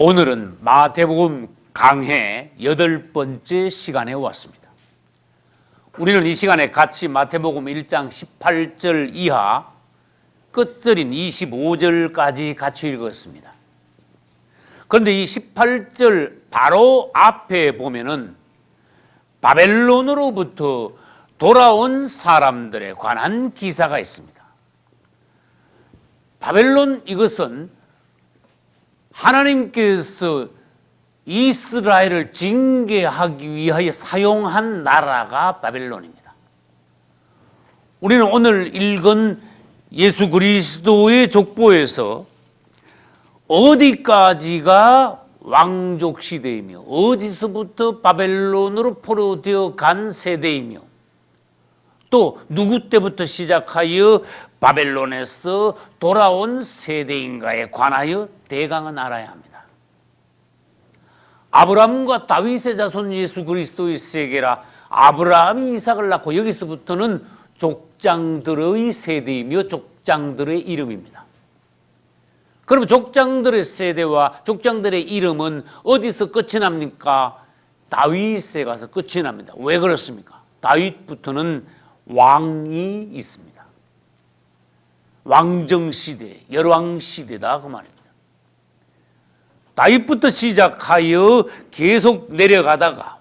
오늘은 마태복음 강해 8번째 시간에 왔습니다. 우리는 이 시간에 같이 마태복음 1장 18절 이하 끝절인 25절까지 같이 읽었습니다. 그런데 이 18절 바로 앞에 보면은 바벨론으로부터 돌아온 사람들에 관한 기사가 있습니다. 바벨론, 이것은 하나님께서 이스라엘을 징계하기 위하여 사용한 나라가 바벨론입니다. 우리는 오늘 읽은 예수 그리스도의 족보에서 어디까지가 왕족 시대이며 어디서부터 바벨론으로 포로되어 간 세대이며 또 누구 때부터 시작하여 바벨론에서 돌아온 세대인가에 관하여 대강은 알아야 합니다. 아브라함과 다윗의 자손 예수 그리스도의 세계라, 아브라함이 이삭을 낳고, 여기서부터는 족장들의 세대이며 족장들의 이름입니다. 그러면 족장들의 세대와 족장들의 이름은 어디서 끝이 납니까? 다윗에 가서 끝이 납니다. 왜 그렇습니까? 다윗부터는 왕이 있습니다. 왕정시대, 열왕시대다 그 말입니다. 다윗부터 시작하여 계속 내려가다가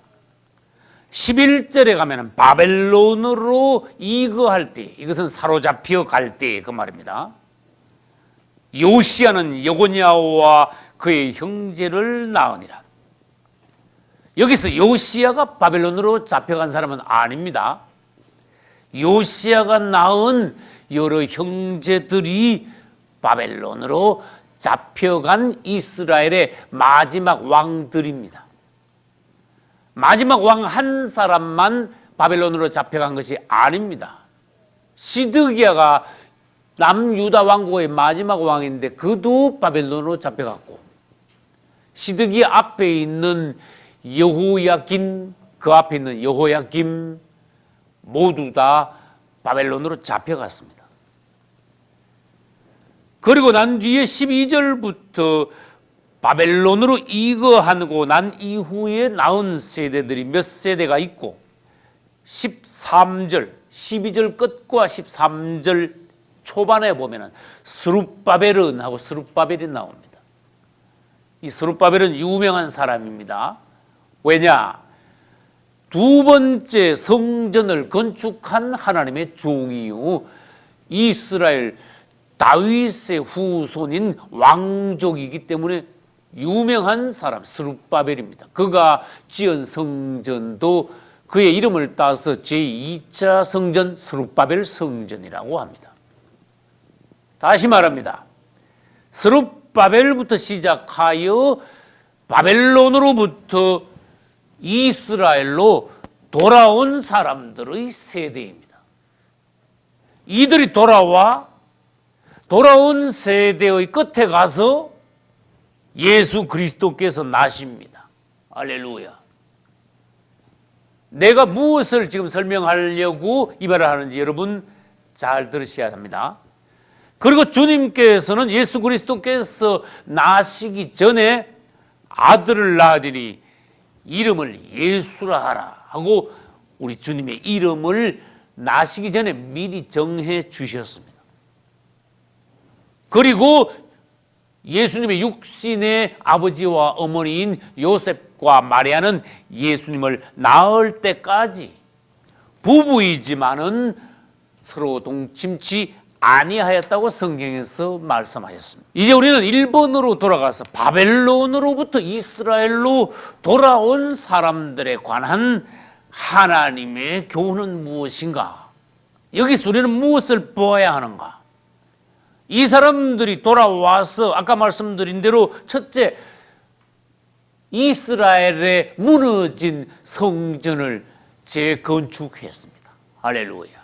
11절에 가면 바벨론으로 이거할 때, 이것은 사로잡혀 갈 때 그 말입니다. 요시야는 여고냐와 그의 형제를 낳으니라. 여기서 요시야가 바벨론으로 잡혀간 사람은 아닙니다. 요시야가 낳은 여러 형제들이 바벨론으로 잡혀간 이스라엘의 마지막 왕들입니다. 마지막 왕 한 사람만 바벨론으로 잡혀간 것이 아닙니다. 시드기야가 남유다 왕국의 마지막 왕인데 그도 바벨론으로 잡혀갔고, 시드기야 앞에 있는 여호야긴, 그 앞에 있는 여호야김 모두 다 바벨론으로 잡혀갔습니다. 그리고 난 뒤에 12절부터 바벨론으로 이거하고 난 이후에 나온 세대들이 몇 세대가 있고, 13절, 12절 끝과 13절 초반에 보면은 스룹바벨은하고 스룹바벨이 나옵니다. 이 스룹바벨은 유명한 사람입니다. 왜냐? 두 번째 성전을 건축한 하나님의 종이요, 이스라엘 다윗의 후손인 왕족이기 때문에 유명한 사람 스룹바벨입니다. 그가 지은 성전도 그의 이름을 따서 제2차 성전 스룹바벨 성전이라고 합니다. 다시 말합니다. 스룹바벨부터 시작하여 바벨론으로부터 이스라엘로 돌아온 사람들의 세대입니다. 이들이 돌아온 세대의 끝에 가서 예수 그리스도께서 나십니다. 할렐루야. 내가 무엇을 지금 설명하려고 이 말을 하는지 여러분 잘 들으셔야 합니다. 그리고 주님께서는, 예수 그리스도께서 나시기 전에 아들을 낳으니 이름을 예수라 하라 하고 우리 주님의 이름을 나시기 전에 미리 정해 주셨습니다. 그리고 예수님의 육신의 아버지와 어머니인 요셉과 마리아는 예수님을 낳을 때까지 부부이지만은 서로 동침치 아니하였다고 성경에서 말씀하셨습니다. 이제 우리는 1번으로 돌아가서 바벨론으로부터 이스라엘로 돌아온 사람들에 관한 하나님의 교훈은 무엇인가? 여기서 우리는 무엇을 보아야 하는가? 이 사람들이 돌아와서 아까 말씀드린 대로 첫째, 이스라엘의 무너진 성전을 재건축했습니다. 할렐루야.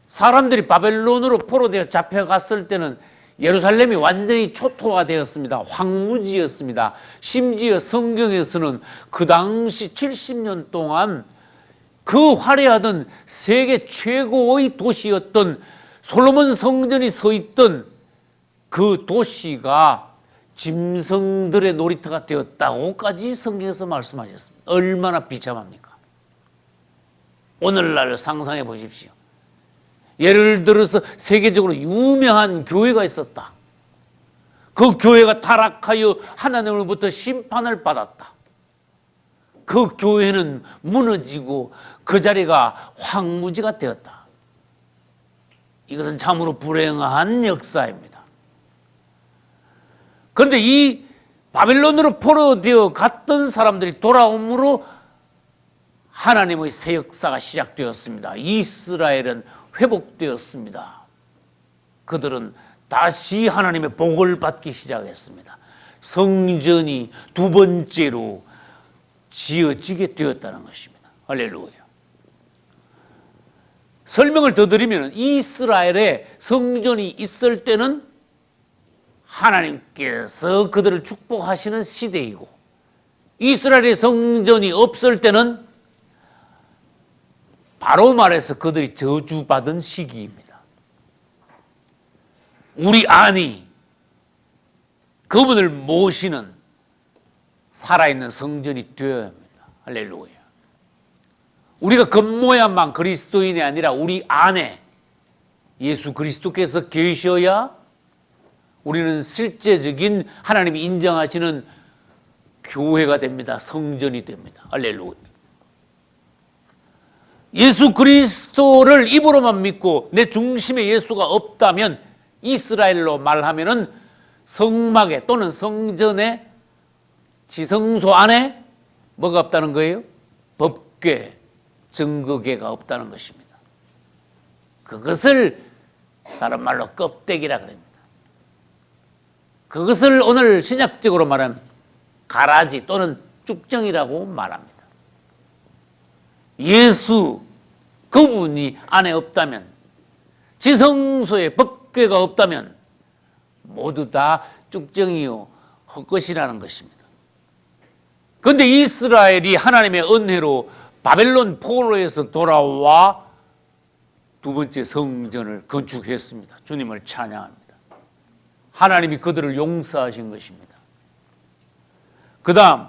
사람들이 바벨론으로 포로되어 잡혀갔을 때는 예루살렘이 완전히 초토화되었습니다. 황무지였습니다. 심지어 성경에서는 그 당시 70년 동안 그 화려하던 세계 최고의 도시였던 솔로몬 성전이 서 있던 그 도시가 짐승들의 놀이터가 되었다고까지 성경에서 말씀하셨습니다. 얼마나 비참합니까? 오늘날 상상해 보십시오. 예를 들어서 세계적으로 유명한 교회가 있었다. 그 교회가 타락하여 하나님으로부터 심판을 받았다. 그 교회는 무너지고 그 자리가 황무지가 되었다. 이것은 참으로 불행한 역사입니다. 그런데 이 바벨론으로 포로되어 갔던 사람들이 돌아옴으로 하나님의 새 역사가 시작되었습니다. 이스라엘은 회복되었습니다. 그들은 다시 하나님의 복을 받기 시작했습니다. 성전이 두 번째로 지어지게 되었다는 것입니다. 할렐루야. 설명을 더 드리면 이스라엘에 성전이 있을 때는 하나님께서 그들을 축복하시는 시대이고, 이스라엘의 성전이 없을 때는 바로 말해서 그들이 저주받은 시기입니다. 우리 안이 그분을 모시는 살아있는 성전이 되어야 합니다. 할렐루야. 우리가 겉모양만 그리스도인이 아니라 우리 안에 예수 그리스도께서 계셔야 우리는 실제적인 하나님이 인정하시는 교회가 됩니다. 성전이 됩니다. 할렐루야. 예수 그리스도를 입으로만 믿고 내 중심에 예수가 없다면, 이스라엘로 말하면은 성막에 또는 성전의 지성소 안에 뭐가 없다는 거예요? 법궤, 증거궤가 없다는 것입니다. 그것을 다른 말로 껍데기라 그럽니다. 그것을 오늘 신약적으로 말하면 가라지 또는 쭉정이라고 말합니다. 예수 그분이 안에 없다면, 지성소에 법궤가 없다면 모두 다 쭉정이요 헛것이라는 것입니다. 그런데 이스라엘이 하나님의 은혜로 바벨론 포로에서 돌아와 두 번째 성전을 건축했습니다. 주님을 찬양합니다. 하나님이 그들을 용서하신 것입니다. 그 다음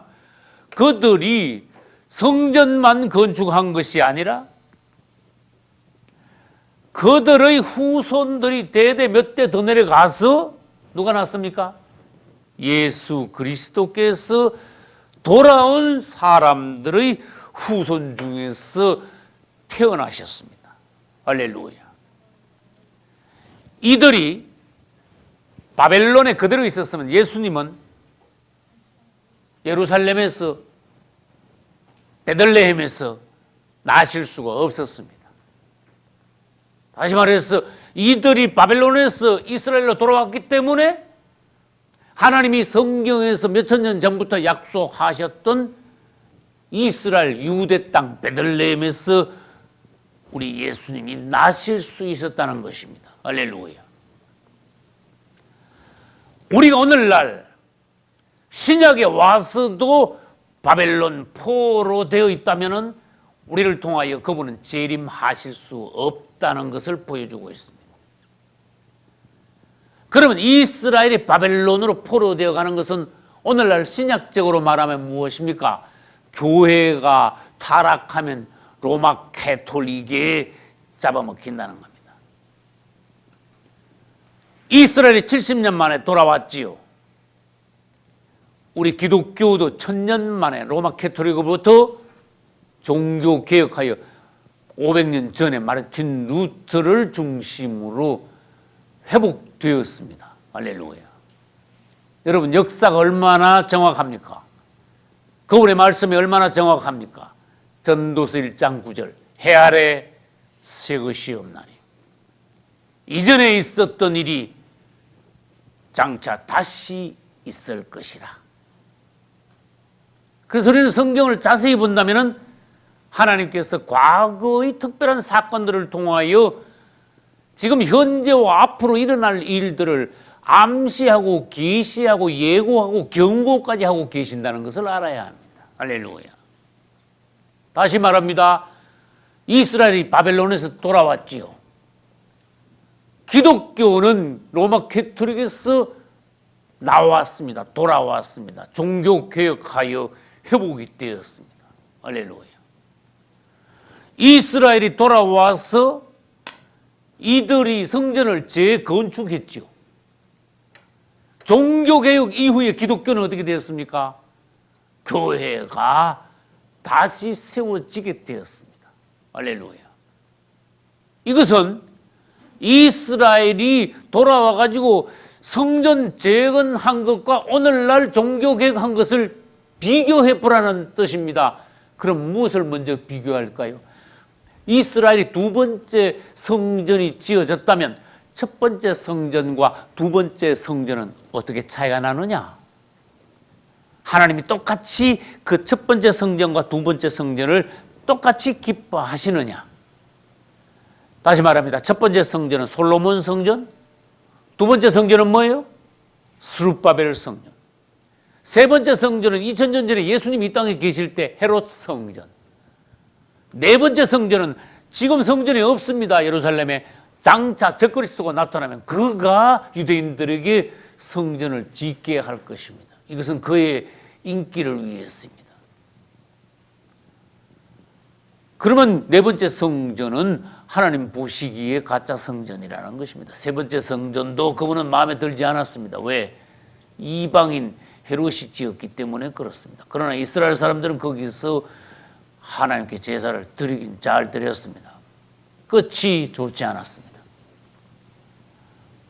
그들이 성전만 건축한 것이 아니라 그들의 후손들이 대대 몇 대 더 내려가서 누가 났습니까? 예수 그리스도께서 돌아온 사람들의 후손 중에서 태어나셨습니다. 할렐루야. 이들이 바벨론에 그대로 있었으면 예수님은 예루살렘에서 베들레헴에서 나실 수가 없었습니다. 다시 말해서 이들이 바벨론에서 이스라엘로 돌아왔기 때문에 하나님이 성경에서 몇천 년 전부터 약속하셨던 이스라엘 유대 땅 베들레헴에서 우리 예수님이 나실 수 있었다는 것입니다. 할렐루야. 우리가 오늘날 신약에 와서도 바벨론 포로 되어 있다면 우리를 통하여 그분은 재림하실 수 없다는 것을 보여주고 있습니다. 그러면 이스라엘이 바벨론으로 포로되어 가는 것은 오늘날 신약적으로 말하면 무엇입니까? 교회가 타락하면 로마 캐톨릭에 잡아먹힌다는 겁니다. 이스라엘이 70년 만에 돌아왔지요. 우리 기독교도 1000년 만에 로마 캐톨릭으로부터 종교 개혁하여 500년 전에 마르틴 루터를 중심으로 회복되었습니다. 할렐루야. 여러분, 역사가 얼마나 정확합니까? 그분의 말씀이 얼마나 정확합니까? 전도서 1장 9절 해 아래 새 것이 없나니 이전에 있었던 일이 장차 다시 있을 것이라. 그래서 우리는 성경을 자세히 본다면 하나님께서 과거의 특별한 사건들을 통하여 지금 현재와 앞으로 일어날 일들을 암시하고 계시하고 예고하고 경고까지 하고 계신다는 것을 알아야 합니다. 할렐루야. 다시 말합니다. 이스라엘이 바벨론에서 돌아왔지요. 기독교는 로마 캐톨릭에서 나왔습니다. 돌아왔습니다. 종교개혁하여 회복이 되었습니다. 할렐루야. 이스라엘이 돌아와서 이들이 성전을 재건축했죠. 종교개혁 이후에 기독교는 어떻게 되었습니까? 교회가 다시 세워지게 되었습니다. 할렐루야. 이것은 이스라엘이 돌아와가지고 성전 재건한 것과 오늘날 종교개혁한 것을 비교해 보라는 뜻입니다. 그럼 무엇을 먼저 비교할까요? 이스라엘이 두 번째 성전이 지어졌다면 첫 번째 성전과 두 번째 성전은 어떻게 차이가 나느냐? 하나님이 똑같이 그 첫 번째 성전과 두 번째 성전을 똑같이 기뻐하시느냐? 다시 말합니다. 첫 번째 성전은 솔로몬 성전, 두 번째 성전은 뭐예요? 스룹바벨 성전. 세 번째 성전은 2000년 전에 예수님이 이 땅에 계실 때 헤롯 성전. 네 번째 성전은 지금 성전이 없습니다. 예루살렘에 장차 적그리스도가 나타나면 그가 유대인들에게 성전을 짓게 할 것입니다. 이것은 그의 인기를 위해서입니다. 그러면 네 번째 성전은 하나님 보시기에 가짜 성전이라는 것입니다. 세 번째 성전도 그분은 마음에 들지 않았습니다. 왜? 이방인 헤롯이 지었기 때문에 그렇습니다. 그러나 이스라엘 사람들은 거기서 하나님께 제사를 드리긴 잘 드렸습니다. 끝이 좋지 않았습니다.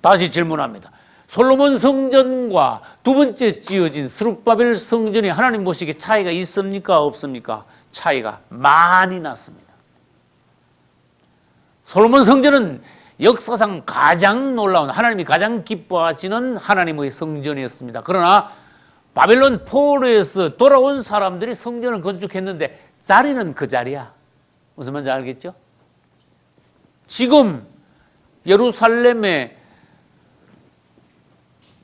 다시 질문합니다. 솔로몬 성전과 두 번째 지어진 스룹바벨 성전이 하나님 보시기에 차이가 있습니까? 없습니까? 차이가 많이 났습니다. 솔로몬 성전은 역사상 가장 놀라운, 하나님이 가장 기뻐하시는 하나님의 성전이었습니다. 그러나 바벨론 포로에서 돌아온 사람들이 성전을 건축했는데 자리는 그 자리야. 무슨 말인지 알겠죠? 지금 예루살렘에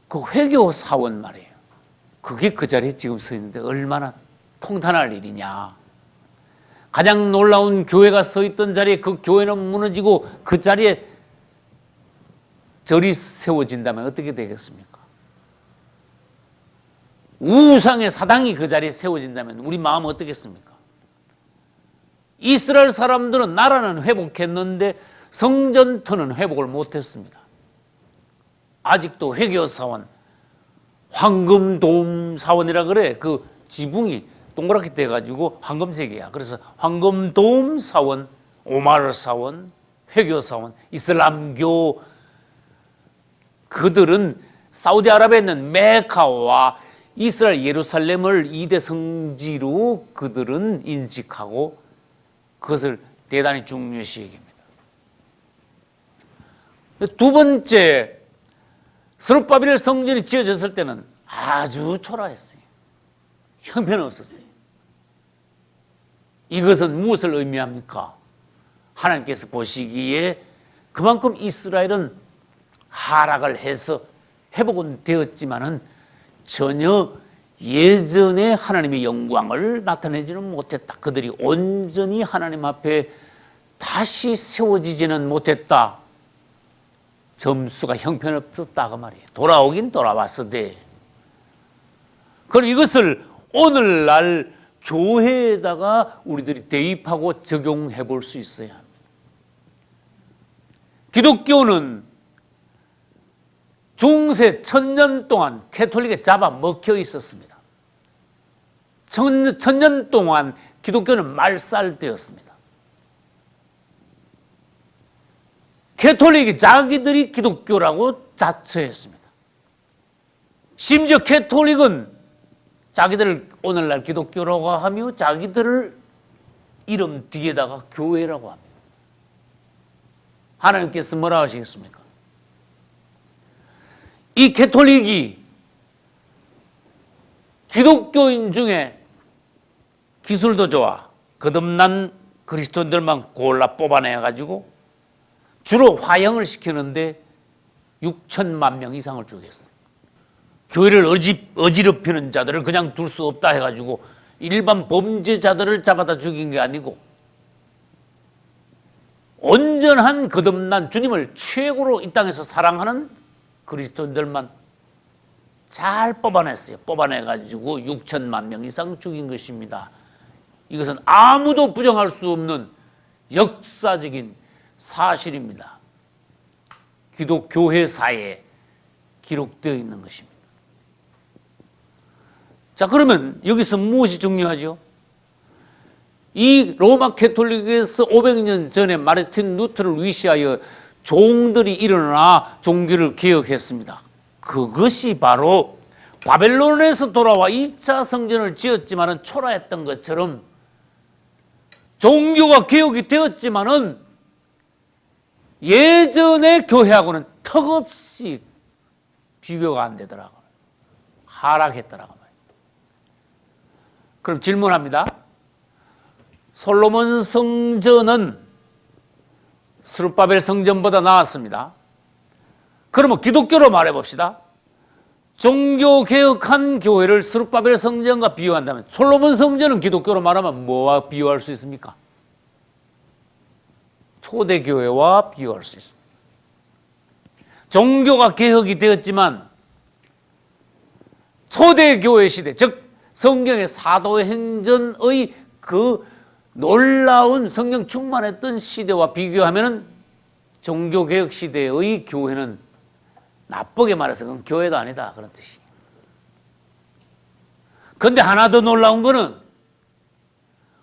그 회교 사원 말이에요. 그게 그 자리에 지금 서 있는데 얼마나 통탄할 일이냐. 가장 놀라운 교회가 서 있던 자리에 그 교회는 무너지고 그 자리에 절이 세워진다면 어떻게 되겠습니까? 우상의 사당이 그 자리에 세워진다면 우리 마음은 어떻겠습니까? 이스라엘 사람들은 나라는 회복했는데 성전터는 회복을 못했습니다. 아직도 회교사원, 황금돔 사원이라 그래. 그 지붕이 동그랗게 돼가지고 황금색이야. 그래서 황금돔 사원, 오마르 사원, 회교사원, 이슬람교, 그들은 사우디아라비아에 있는 메카와 이스라엘 예루살렘을 2대 성지로 그들은 인식하고 그것을 대단히 중요시 여깁니다. 두 번째, 스룹바벨 성전이 지어졌을 때는 아주 초라했어요. 형편없었어요. 이것은 무엇을 의미합니까? 하나님께서 보시기에 그만큼 이스라엘은 하락을 해서 회복은 되었지만은 전혀 예전에 하나님의 영광을 나타내지는 못했다. 그들이 온전히 하나님 앞에 다시 세워지지는 못했다. 점수가 형편없었다고 말이에요. 돌아오긴 돌아왔으되. 그럼 이것을 오늘날 교회에다가 우리들이 대입하고 적용해 볼 수 있어야 합니다. 기독교는 중세 1000년 동안 캐톨릭에 잡아먹혀 있었습니다. 1000년 동안 기독교는 말살되었습니다. 캐톨릭이 자기들이 기독교라고 자처했습니다. 심지어 캐톨릭은 자기들을 오늘날 기독교라고 하며 자기들을 이름 뒤에다가 교회라고 합니다. 하나님께서 뭐라 하시겠습니까? 이 캐톨릭이 기독교인 중에 기술도 좋아 거듭난 그리스도인들만 골라 뽑아내가지고 주로 화형을 시키는데 6천만 명 이상을 죽였어요. 교회를 어지럽히는 자들을 그냥 둘 수 없다 해가지고 일반 범죄자들을 잡아다 죽인 게 아니고 온전한 거듭난 주님을 최고로 이 땅에서 사랑하는 그리스도인들만 잘 뽑아냈어요. 뽑아내가지고 6천만 명 이상 죽인 것입니다. 이것은 아무도 부정할 수 없는 역사적인 사실입니다. 기독교회사에 기록되어 있는 것입니다. 자, 그러면 여기서 무엇이 중요하죠? 이 로마 캐톨릭에서 500년 전에 마르틴 루터를 위시하여 종들이 일어나 종교를 개혁했습니다. 그것이 바로 바벨론에서 돌아와 2차 성전을 지었지만은 초라했던 것처럼 종교가 개혁이 되었지만은 예전의 교회하고는 턱없이 비교가 안 되더라고요. 하락했더라고요. 그럼 질문합니다. 솔로몬 성전은 스룹바벨 성전보다 나았습니다. 그러면 기독교로 말해봅시다. 종교개혁한 교회를 스룹바벨 성전과 비유한다면 솔로몬 성전은 기독교로 말하면 뭐와 비유할 수 있습니까? 초대교회와 비유할 수 있습니다. 종교가 개혁이 되었지만 초대교회 시대, 즉 성경의 사도행전의 그 놀라운 성령 충만했던 시대와 비교하면 종교개혁 시대의 교회는 나쁘게 말해서 그건 교회도 아니다 그런 뜻이에요. 그런데 하나 더 놀라운 거는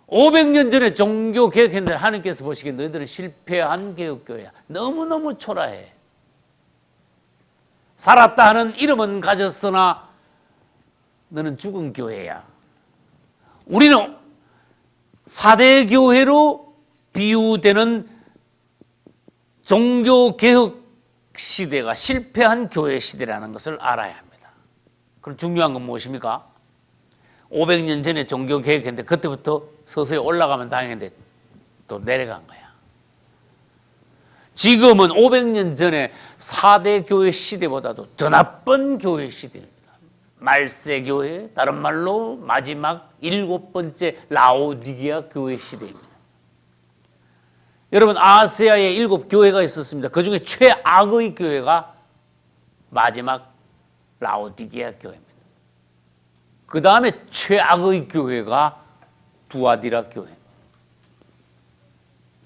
500년 전에 종교개혁했는데 하나님께서 보시기에 너희들은 실패한 개혁교회야. 너무너무 초라해. 살았다 하는 이름은 가졌으나 너는 죽은 교회야. 우리는 4대 교회로 비유되는 종교개혁 시대가 실패한 교회 시대라는 것을 알아야 합니다. 그럼 중요한 건 무엇입니까? 500년 전에 종교개혁했는데 그때부터 서서히 올라가면 다행인데 또 내려간 거야. 지금은 500년 전에 4대 교회 시대보다도 더 나쁜 교회 시대입니다. 말세교회, 다른 말로 마지막 7번째 라오디게아 교회 시대입니다. 여러분, 아시아에 7교회가 있었습니다. 그 중에 최악의 교회가 마지막 라오디게아 교회입니다. 그 다음에 최악의 교회가 두아디라 교회입니다.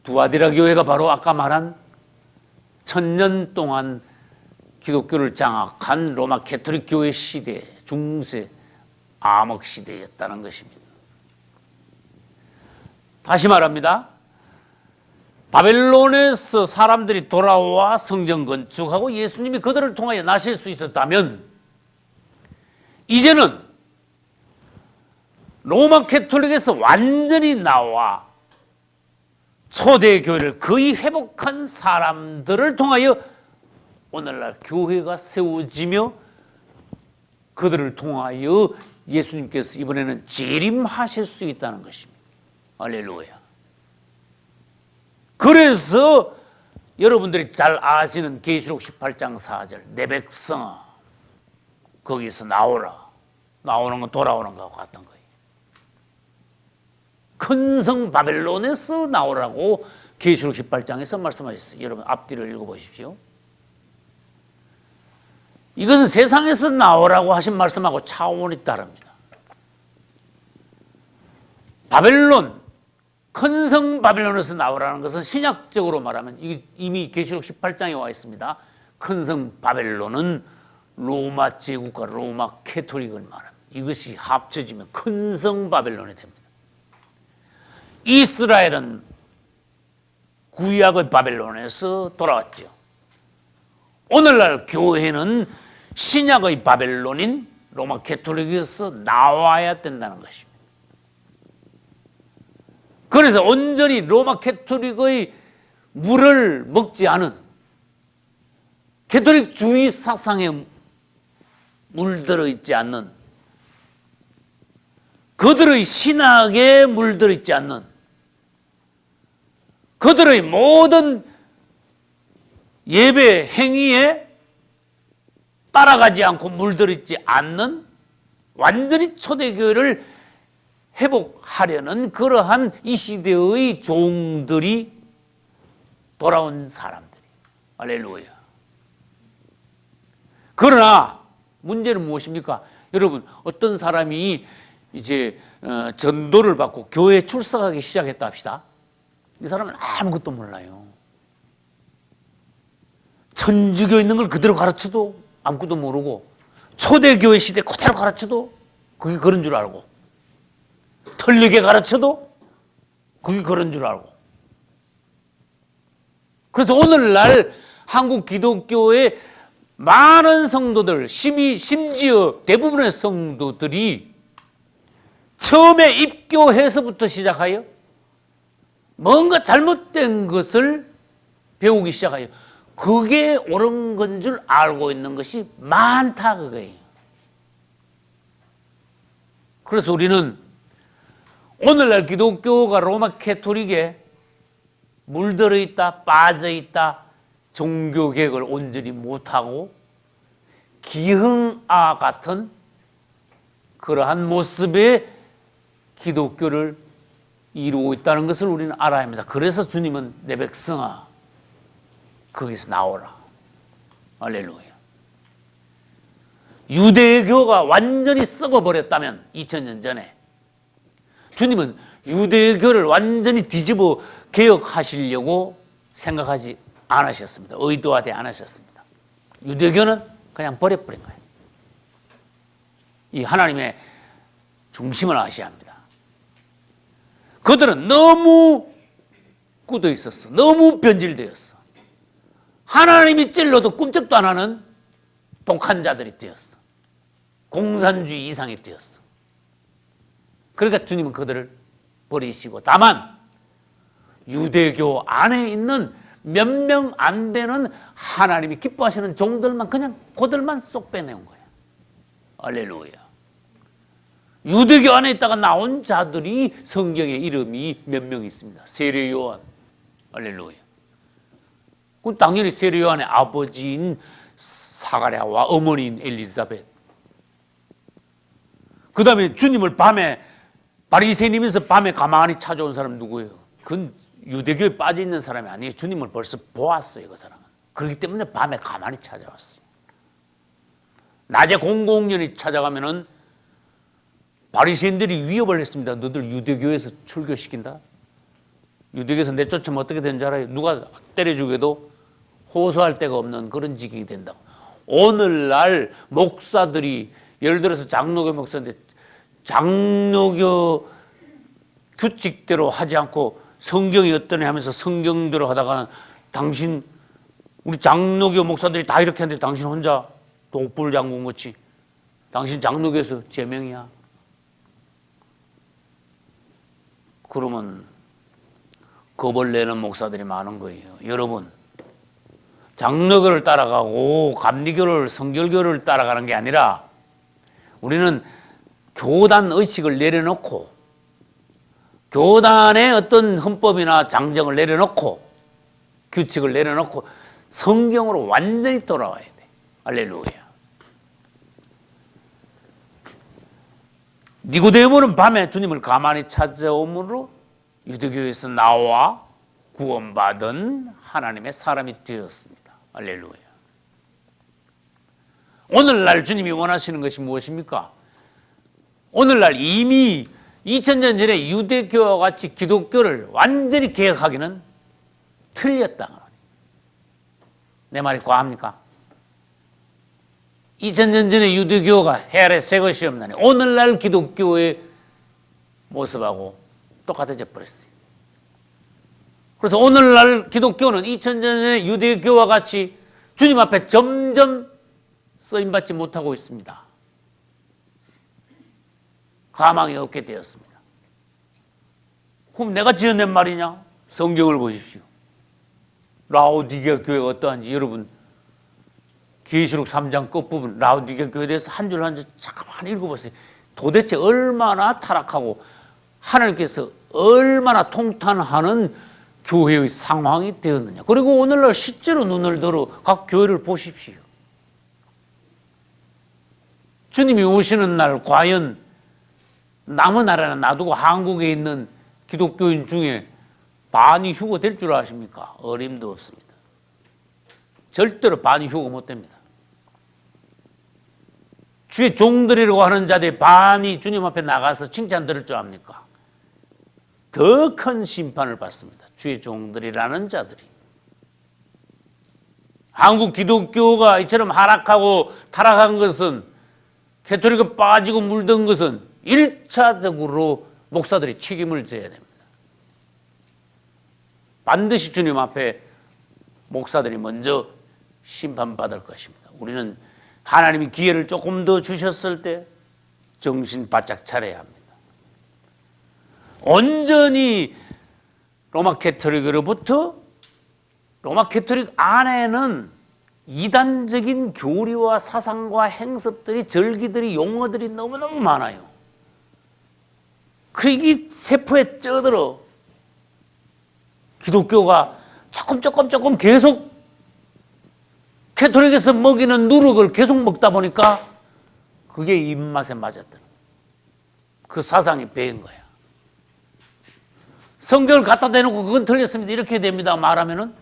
두아디라 교회가 바로 아까 말한 1000년 동안 기독교를 장악한 로마 캐톨릭 교회 시대, 중세 암흑 시대였다는 것입니다. 다시 말합니다. 바벨론에서 사람들이 돌아와 성전 건축하고 예수님이 그들을 통하여 나실 수 있었다면 이제는 로마 캐톨릭에서 완전히 나와 초대교회를 거의 회복한 사람들을 통하여 오늘날 교회가 세워지며 그들을 통하여 예수님께서 이번에는 재림하실 수 있다는 것입니다. 할렐루야. 그래서 여러분들이 잘 아시는 계시록 18장 4절 내 백성아 거기서 나오라. 나오는 건 돌아오는 것과 같은 거예요. 큰 성 바벨론에서 나오라고 계시록 18장에서 말씀하셨어요. 여러분 앞뒤를 읽어보십시오. 이것은 세상에서 나오라고 하신 말씀하고 차원이 다릅니다. 바벨론, 큰 성 바벨론에서 나오라는 것은 신약적으로 말하면 이미 계시록 18장에 와 있습니다. 큰 성 바벨론은 로마 제국과 로마 캐톨릭을 말합니다. 이것이 합쳐지면 큰 성 바벨론이 됩니다. 이스라엘은 구약의 바벨론에서 돌아왔죠. 오늘날 교회는 신약의 바벨론인 로마 캐톨릭에서 나와야 된다는 것입니다. 그래서 온전히 로마 캐톨릭의 물을 먹지 않은 캐톨릭주의 사상에 물들어 있지 않는 그들의 신학에 물들어 있지 않는 그들의 모든 예배 행위에 따라가지 않고 물들어 있지 않는 완전히 초대교회를 회복하려는 그러한 이 시대의 종들이 돌아온 사람들이. 할렐루야. 그러나 문제는 무엇입니까? 여러분, 어떤 사람이 이제 전도를 받고 교회에 출석하기 시작했다 합시다. 이 사람은 아무것도 몰라요. 천주교 있는 걸 그대로 가르쳐도 아무것도 모르고, 초대교회 시대 그대로 가르쳐도 그게 그런 줄 알고, 틀리게 가르쳐도 그게 그런 줄 알고. 그래서 오늘날 한국 기독교의 많은 성도들, 심지어 대부분의 성도들이 처음에 입교해서부터 시작하여 뭔가 잘못된 것을 배우기 시작하여 그게 옳은 건 줄 알고 있는 것이 많다 그거예요. 그래서 우리는 오늘날 기독교가 로마 캐토릭에 물들어 있다, 빠져 있다, 종교개혁을 온전히 못하고 기흥아 같은 그러한 모습의 기독교를 이루고 있다는 것을 우리는 알아야 합니다. 그래서 주님은 내 백성아 거기서 나오라. 할렐루야. 유대교가 완전히 썩어버렸다면 2000년 전에 주님은 유대교를 완전히 뒤집어 개혁하시려고 생각하지 않으셨습니다. 의도하지 않으셨습니다. 유대교는 그냥 버려버린 거예요. 이 하나님의 중심을 아셔야 합니다. 그들은 너무 굳어 있었어. 너무 변질되었어. 하나님이 찔러도 꿈쩍도 안 하는 독한 자들이 되었어. 공산주의 이상이 되었어. 그러니까 주님은 그들을 버리시고, 다만 유대교 안에 있는 몇 명 안 되는 하나님이 기뻐하시는 종들만 그냥 그들만 쏙 빼내온 거예요. 할렐루야. 유대교 안에 있다가 나온 자들이 성경에 이름이 몇 명 있습니다. 세례 요한. 할렐루야. 그 당연히 세례 요한의 아버지인 사가랴와 어머니인 엘리사벳. 그 다음에 주님을 밤에 바리새인이면서 밤에 가만히 찾아온 사람 누구예요? 그건 유대교에 빠져 있는 사람이 아니에요. 주님을 벌써 보았어요, 그 사람은. 그렇기 때문에 밤에 가만히 찾아왔어요. 낮에 공공연히 찾아가면은 바리새인들이 위협을 했습니다. 너들 유대교에서 출교시킨다? 유대교에서 내쫓으면 어떻게 되는 줄 알아요? 누가 때려 죽여도 호소할 데가 없는 그런 지경이 된다고. 오늘날 목사들이, 예를 들어서 장로교 목사인데 장로교 규칙대로 하지 않고 성경이 어떠냐 하면서 성경대로 하다가는 당신, 우리 장로교 목사들이 다 이렇게 하는데 당신 혼자 독불 장군 같이 당신 장로교에서 제명이야. 그러면 겁을 내는 목사들이 많은 거예요. 여러분, 장로교를 따라가고 감리교를, 성결교를 따라가는 게 아니라 우리는 교단 의식을 내려놓고 교단의 어떤 헌법이나 장정을 내려놓고 규칙을 내려놓고 성경으로 완전히 돌아와야 돼. 할렐루야. 니고데모는 밤에 주님을 가만히 찾아오므로 유대교에서 나와 구원받은 하나님의 사람이 되었습니다. 할렐루야. 오늘날 주님이 원하시는 것이 무엇입니까? 오늘날 이미 2000년 전에 유대교와 같이 기독교를 완전히 개혁하기는 틀렸다. 내 말이 과합니까? 2000년 전에 유대교가 해 아래 새 것이 없나니 오늘날 기독교의 모습하고 똑같아져 버렸어요. 그래서 오늘날 기독교는 2000년 전에 유대교와 같이 주님 앞에 점점 쓰임받지 못하고 있습니다. 가망이 없게 되었습니다. 그럼 내가 지어낸 말이냐? 성경을 보십시오. 라오디게아 교회가 어떠한지 여러분 계시록 3장 끝부분 라오디게아 교회에 대해서 한 줄 한 줄 잠깐만 읽어보세요. 도대체 얼마나 타락하고 하나님께서 얼마나 통탄하는 교회의 상황이 되었느냐. 그리고 오늘날 실제로 눈을 들어 각 교회를 보십시오. 주님이 오시는 날 과연 남의 나라는 놔두고 한국에 있는 기독교인 중에 반이 휴거 될 줄 아십니까? 어림도 없습니다. 절대로 반이 휴거 못 됩니다. 주의 종들이라고 하는 자들이 반이 주님 앞에 나가서 칭찬 들을 줄 압니까? 더 큰 심판을 받습니다. 주의 종들이라는 자들이. 한국 기독교가 이처럼 하락하고 타락한 것은, 캐톨릭에 빠지고 물든 것은 1차적으로 목사들이 책임을 져야 됩니다. 반드시 주님 앞에 목사들이 먼저 심판받을 것입니다. 우리는 하나님이 기회를 조금 더 주셨을 때 정신 바짝 차려야 합니다. 온전히 로마 캐톨릭으로부터, 로마 캐톨릭 안에는 이단적인 교리와 사상과 행습들이, 절기들이, 용어들이 너무너무 많아요. 그러기 세포에 쪄들어 기독교가 조금 계속 캐톨릭에서 먹이는 누룩을 계속 먹다 보니까 그게 입맛에 맞았던, 그 사상이 배인 거야. 성경을 갖다 대놓고 그건 틀렸습니다, 이렇게 됩니다 말하면은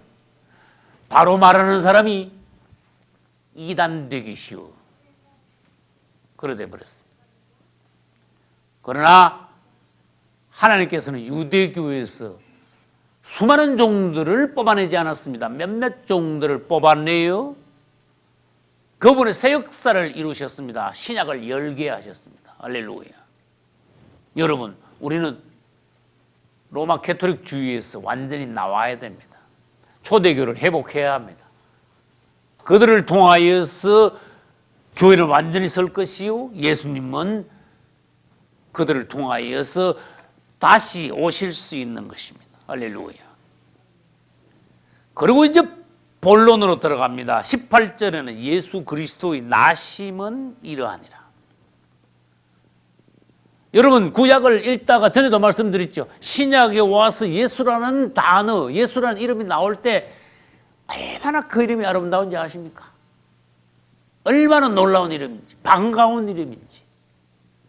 바로 말하는 사람이 이단되기 쉬워. 그래 돼 버렸어요. 그러나 하나님께서는 유대교에서 수많은 종들을 뽑아내지 않았습니다. 몇몇 종들을 뽑아내요. 그분의 새 역사를 이루셨습니다. 신약을 열게 하셨습니다. 할렐루야. 여러분, 우리는 로마 캐톨릭 주의에서 완전히 나와야 됩니다. 초대교를 회복해야 합니다. 그들을 통하여서 교회는 완전히 설 것이요, 예수님은 그들을 통하여서 다시 오실 수 있는 것입니다. 할렐루야. 그리고 이제 본론으로 들어갑니다. 18절에는 예수 그리스도의 나심은 이러하니라. 여러분, 구약을 읽다가 전에도 말씀드렸죠. 신약에 와서 예수라는 단어, 예수라는 이름이 나올 때 얼마나 그 이름이 아름다운지 아십니까? 얼마나 놀라운 이름인지, 반가운 이름인지.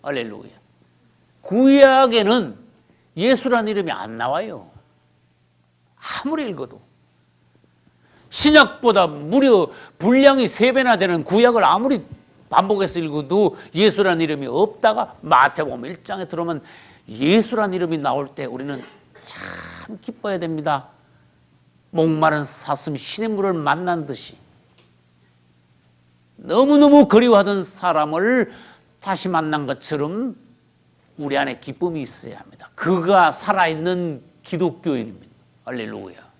할렐루야. 구약에는 예수라는 이름이 안 나와요. 아무리 읽어도. 신약보다 무려 분량이 3배나 되는 구약을 아무리 반복해서 읽어도 예수라는 이름이 없다가 마태복음 1장에 들어오면 예수라는 이름이 나올 때 우리는 참 기뻐야 됩니다. 목마른 사슴이 신의 물을 만난 듯이 너무너무 그리워하던 사람을 다시 만난 것처럼 우리 안에 기쁨이 있어야 합니다. 그가 살아있는 기독교인입니다. 할렐루야.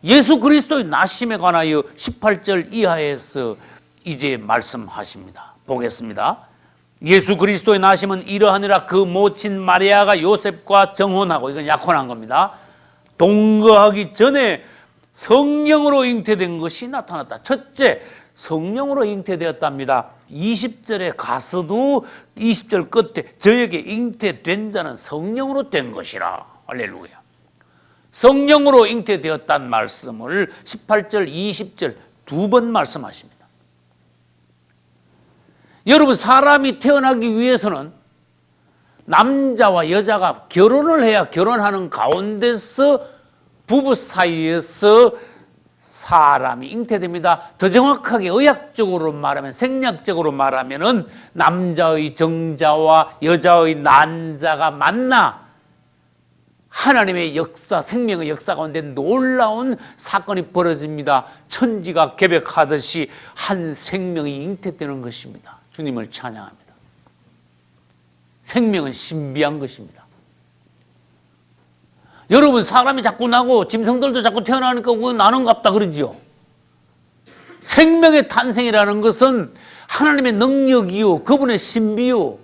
예수 그리스도의 나심에 관하여 18절 이하에서 이제 말씀하십니다. 보겠습니다. 예수 그리스도의 나심은 이러하니라. 그 모친 마리아가 요셉과 정혼하고, 이건 약혼한 겁니다, 동거하기 전에 성령으로 잉태된 것이 나타났다. 첫째, 성령으로 잉태되었답니다. 20절에 가서도 20절 끝에 저에게 잉태된 자는 성령으로 된 것이라. 할렐루야. 성령으로 잉태되었다는 말씀을 18절, 20절 2번 말씀하십니다. 여러분, 사람이 태어나기 위해서는 남자와 여자가 결혼을 해야 결혼하는 가운데서 부부 사이에서 사람이 잉태됩니다. 더 정확하게 의학적으로 말하면, 생략적으로 말하면은 남자의 정자와 여자의 난자가 만나 하나님의 역사, 생명의 역사 가운데 놀라운 사건이 벌어집니다. 천지가 개벽하듯이 한 생명이 잉태되는 것입니다. 주님을 찬양합니다. 생명은 신비한 것입니다. 여러분, 사람이 자꾸 나고 짐승들도 자꾸 태어나니까 나는갑다 그러지요. 생명의 탄생이라는 것은 하나님의 능력이요, 그분의 신비요,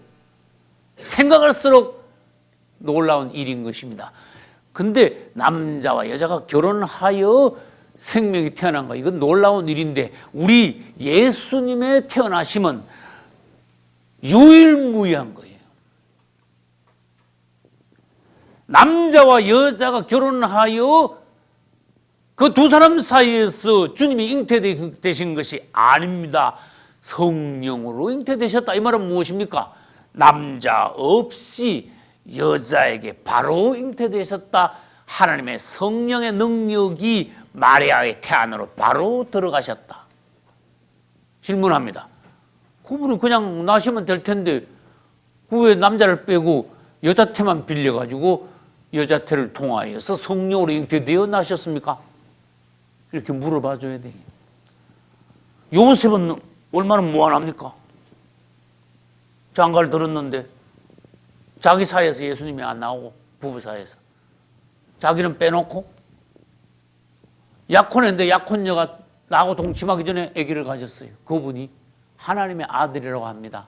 생각할수록 놀라운 일인 것입니다. 근데 남자와 여자가 결혼하여 생명이 태어난 거, 이건 놀라운 일인데, 우리 예수님의 태어나심은 유일무이한 거예요. 남자와 여자가 결혼하여 그 두 사람 사이에서 주님이 잉태되신 것이 아닙니다. 성령으로 잉태되셨다. 이 말은 무엇입니까? 남자 없이 여자에게 바로 잉태되셨다. 하나님의 성령의 능력이 마리아의 태 안으로 바로 들어가셨다. 질문합니다. 그분은 그냥 나시면 될 텐데 그 왜 남자를 빼고 여자 태만 빌려가지고 여자 태를 통하여서 성령으로 잉태되어 나셨습니까? 이렇게 물어봐 줘야 돼. 요셉은 얼마나 무한합니까? 장가를 들었는데 자기 사이에서 예수님이 안 나오고 부부 사이에서 자기는 빼놓고 약혼했는데 약혼녀가 나하고 동침하기 전에 아기를 가졌어요. 그분이 하나님의 아들이라고 합니다.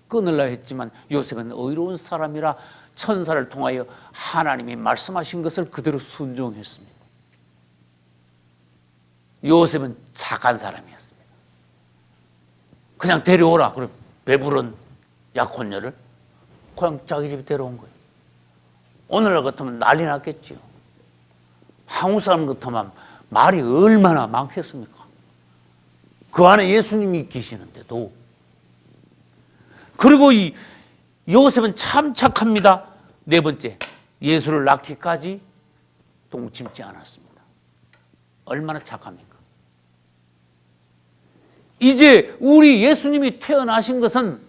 끊으려 했지만 요셉은 의로운 사람이라 천사를 통하여 하나님이 말씀하신 것을 그대로 순종했습니다. 요셉은 착한 사람이었습니다. 그냥 데려오라. 그럼 배부른 약혼녀를 그냥 자기 집에 데려온 거예요. 오늘날 같으면 난리 났겠죠. 한국 사람 같으면 말이 얼마나 많겠습니까? 그 안에 예수님이 계시는데도. 그리고 이 요셉은 참 착합니다. 네 번째, 예수를 낳기까지 동침지 않았습니다. 얼마나 착합니까? 이제 우리 예수님이 태어나신 것은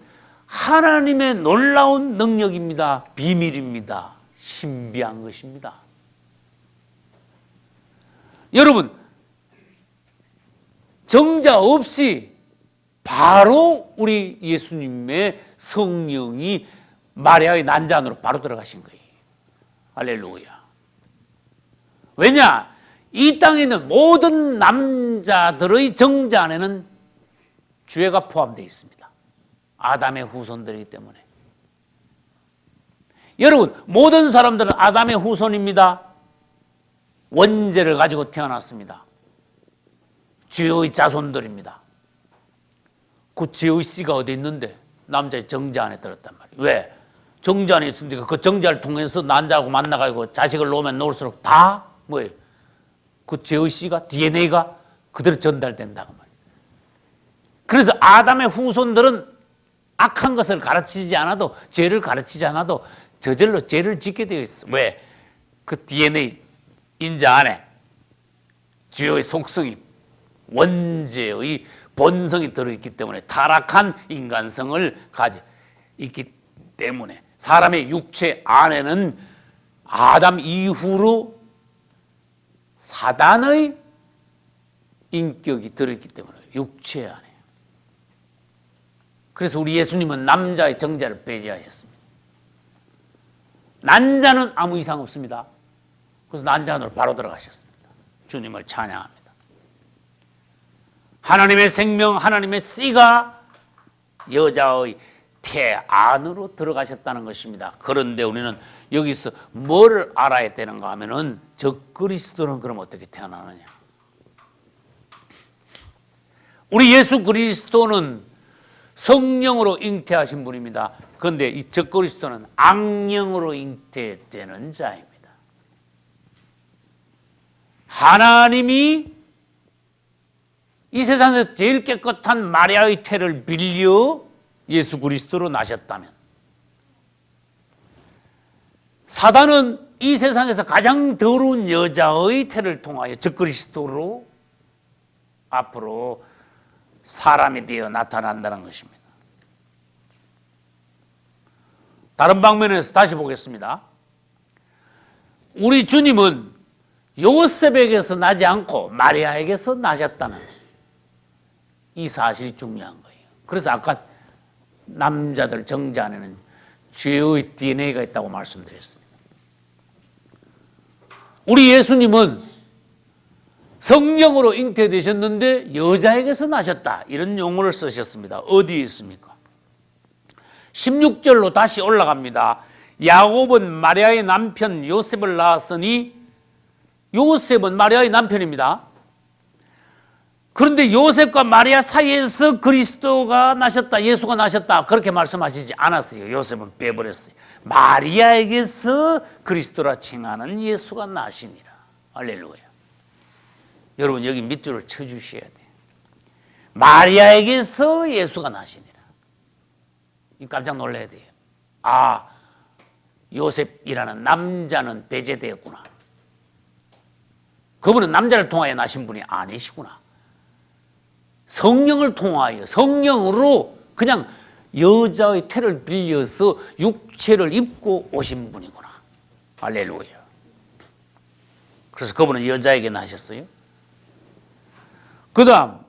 하나님의 놀라운 능력입니다. 비밀입니다. 신비한 것입니다. 여러분, 정자 없이 바로 우리 예수님의 성령이 마리아의 난장으로 바로 들어가신 거예요. 할렐루야. 왜냐? 이 땅에 있는 모든 남자들의 정자 안에는 죄가 포함되어 있습니다. 아담의 후손들이기 때문에. 여러분, 모든 사람들은 아담의 후손입니다. 원죄를 가지고 태어났습니다. 죄의 자손들입니다. 그 죄의 씨가 어디 있는데? 남자의 정자 안에 들었단 말이에요. 왜? 정자 안에 있으니까 그 정자를 통해서 난자하고 만나가지고 자식을 놓으면 놓을수록 다 뭐예요? 그 죄의 씨가, DNA가 그대로 전달된다고 말이에요. 그래서 아담의 후손들은 악한 것을 가르치지 않아도, 죄를 가르치지 않아도 저절로 죄를 짓게 되어 있어. 왜? 그 DNA 인자 안에 죄의 속성이, 원죄의 본성이 들어있기 때문에, 타락한 인간성을 가지고 있기 때문에 사람의 육체 안에는 아담 이후로 사단의 인격이 들어있기 때문에 육체 안에. 그래서 우리 예수님은 남자의 정자를 배제하셨습니다. 난자는 아무 이상 없습니다. 그래서 난자 안으로 바로 들어가셨습니다. 주님을 찬양합니다. 하나님의 생명, 하나님의 씨가 여자의 태 안으로 들어가셨다는 것입니다. 그런데 우리는 여기서 뭘 알아야 되는가 하면은 적그리스도는 그럼 어떻게 태어나느냐? 우리 예수 그리스도는 성령으로 잉태하신 분입니다. 그런데 이 적그리스도는 악령으로 잉태되는 자입니다. 하나님이 이 세상에서 제일 깨끗한 마리아의 태를 빌려 예수 그리스도로 나셨다면, 사단은 이 세상에서 가장 더러운 여자의 태를 통하여 적그리스도로 앞으로 사람이 되어 나타난다는 것입니다. 다른 방면에서 다시 보겠습니다. 우리 주님은 요셉에게서 나지 않고 마리아에게서 나셨다는 이 사실이 중요한 거예요. 그래서 아까 남자들 정자 안에는 죄의 DNA가 있다고 말씀드렸습니다. 우리 예수님은 성령으로 잉태되셨는데 여자에게서 나셨다, 이런 용어를 쓰셨습니다. 어디에 있습니까? 16절로 다시 올라갑니다. 야곱은 마리아의 남편 요셉을 낳았으니, 요셉은 마리아의 남편입니다. 그런데 요셉과 마리아 사이에서 그리스도가 나셨다, 예수가 나셨다, 그렇게 말씀하시지 않았어요. 요셉은 빼버렸어요. 마리아에게서 그리스도라 칭하는 예수가 나시니라. 할렐루야. 여러분, 여기 밑줄을 쳐주셔야 돼요. 마리아에게서 예수가 나시니라. 깜짝 놀라야 돼요. 아, 요셉이라는 남자는 배제되었구나. 그분은 남자를 통하여 나신 분이 아니시구나. 성령을 통하여 성령으로 그냥 여자의 태를 빌려서 육체를 입고 오신 분이구나. 할렐루야. 그래서 그분은 여자에게 나셨어요. 그 다음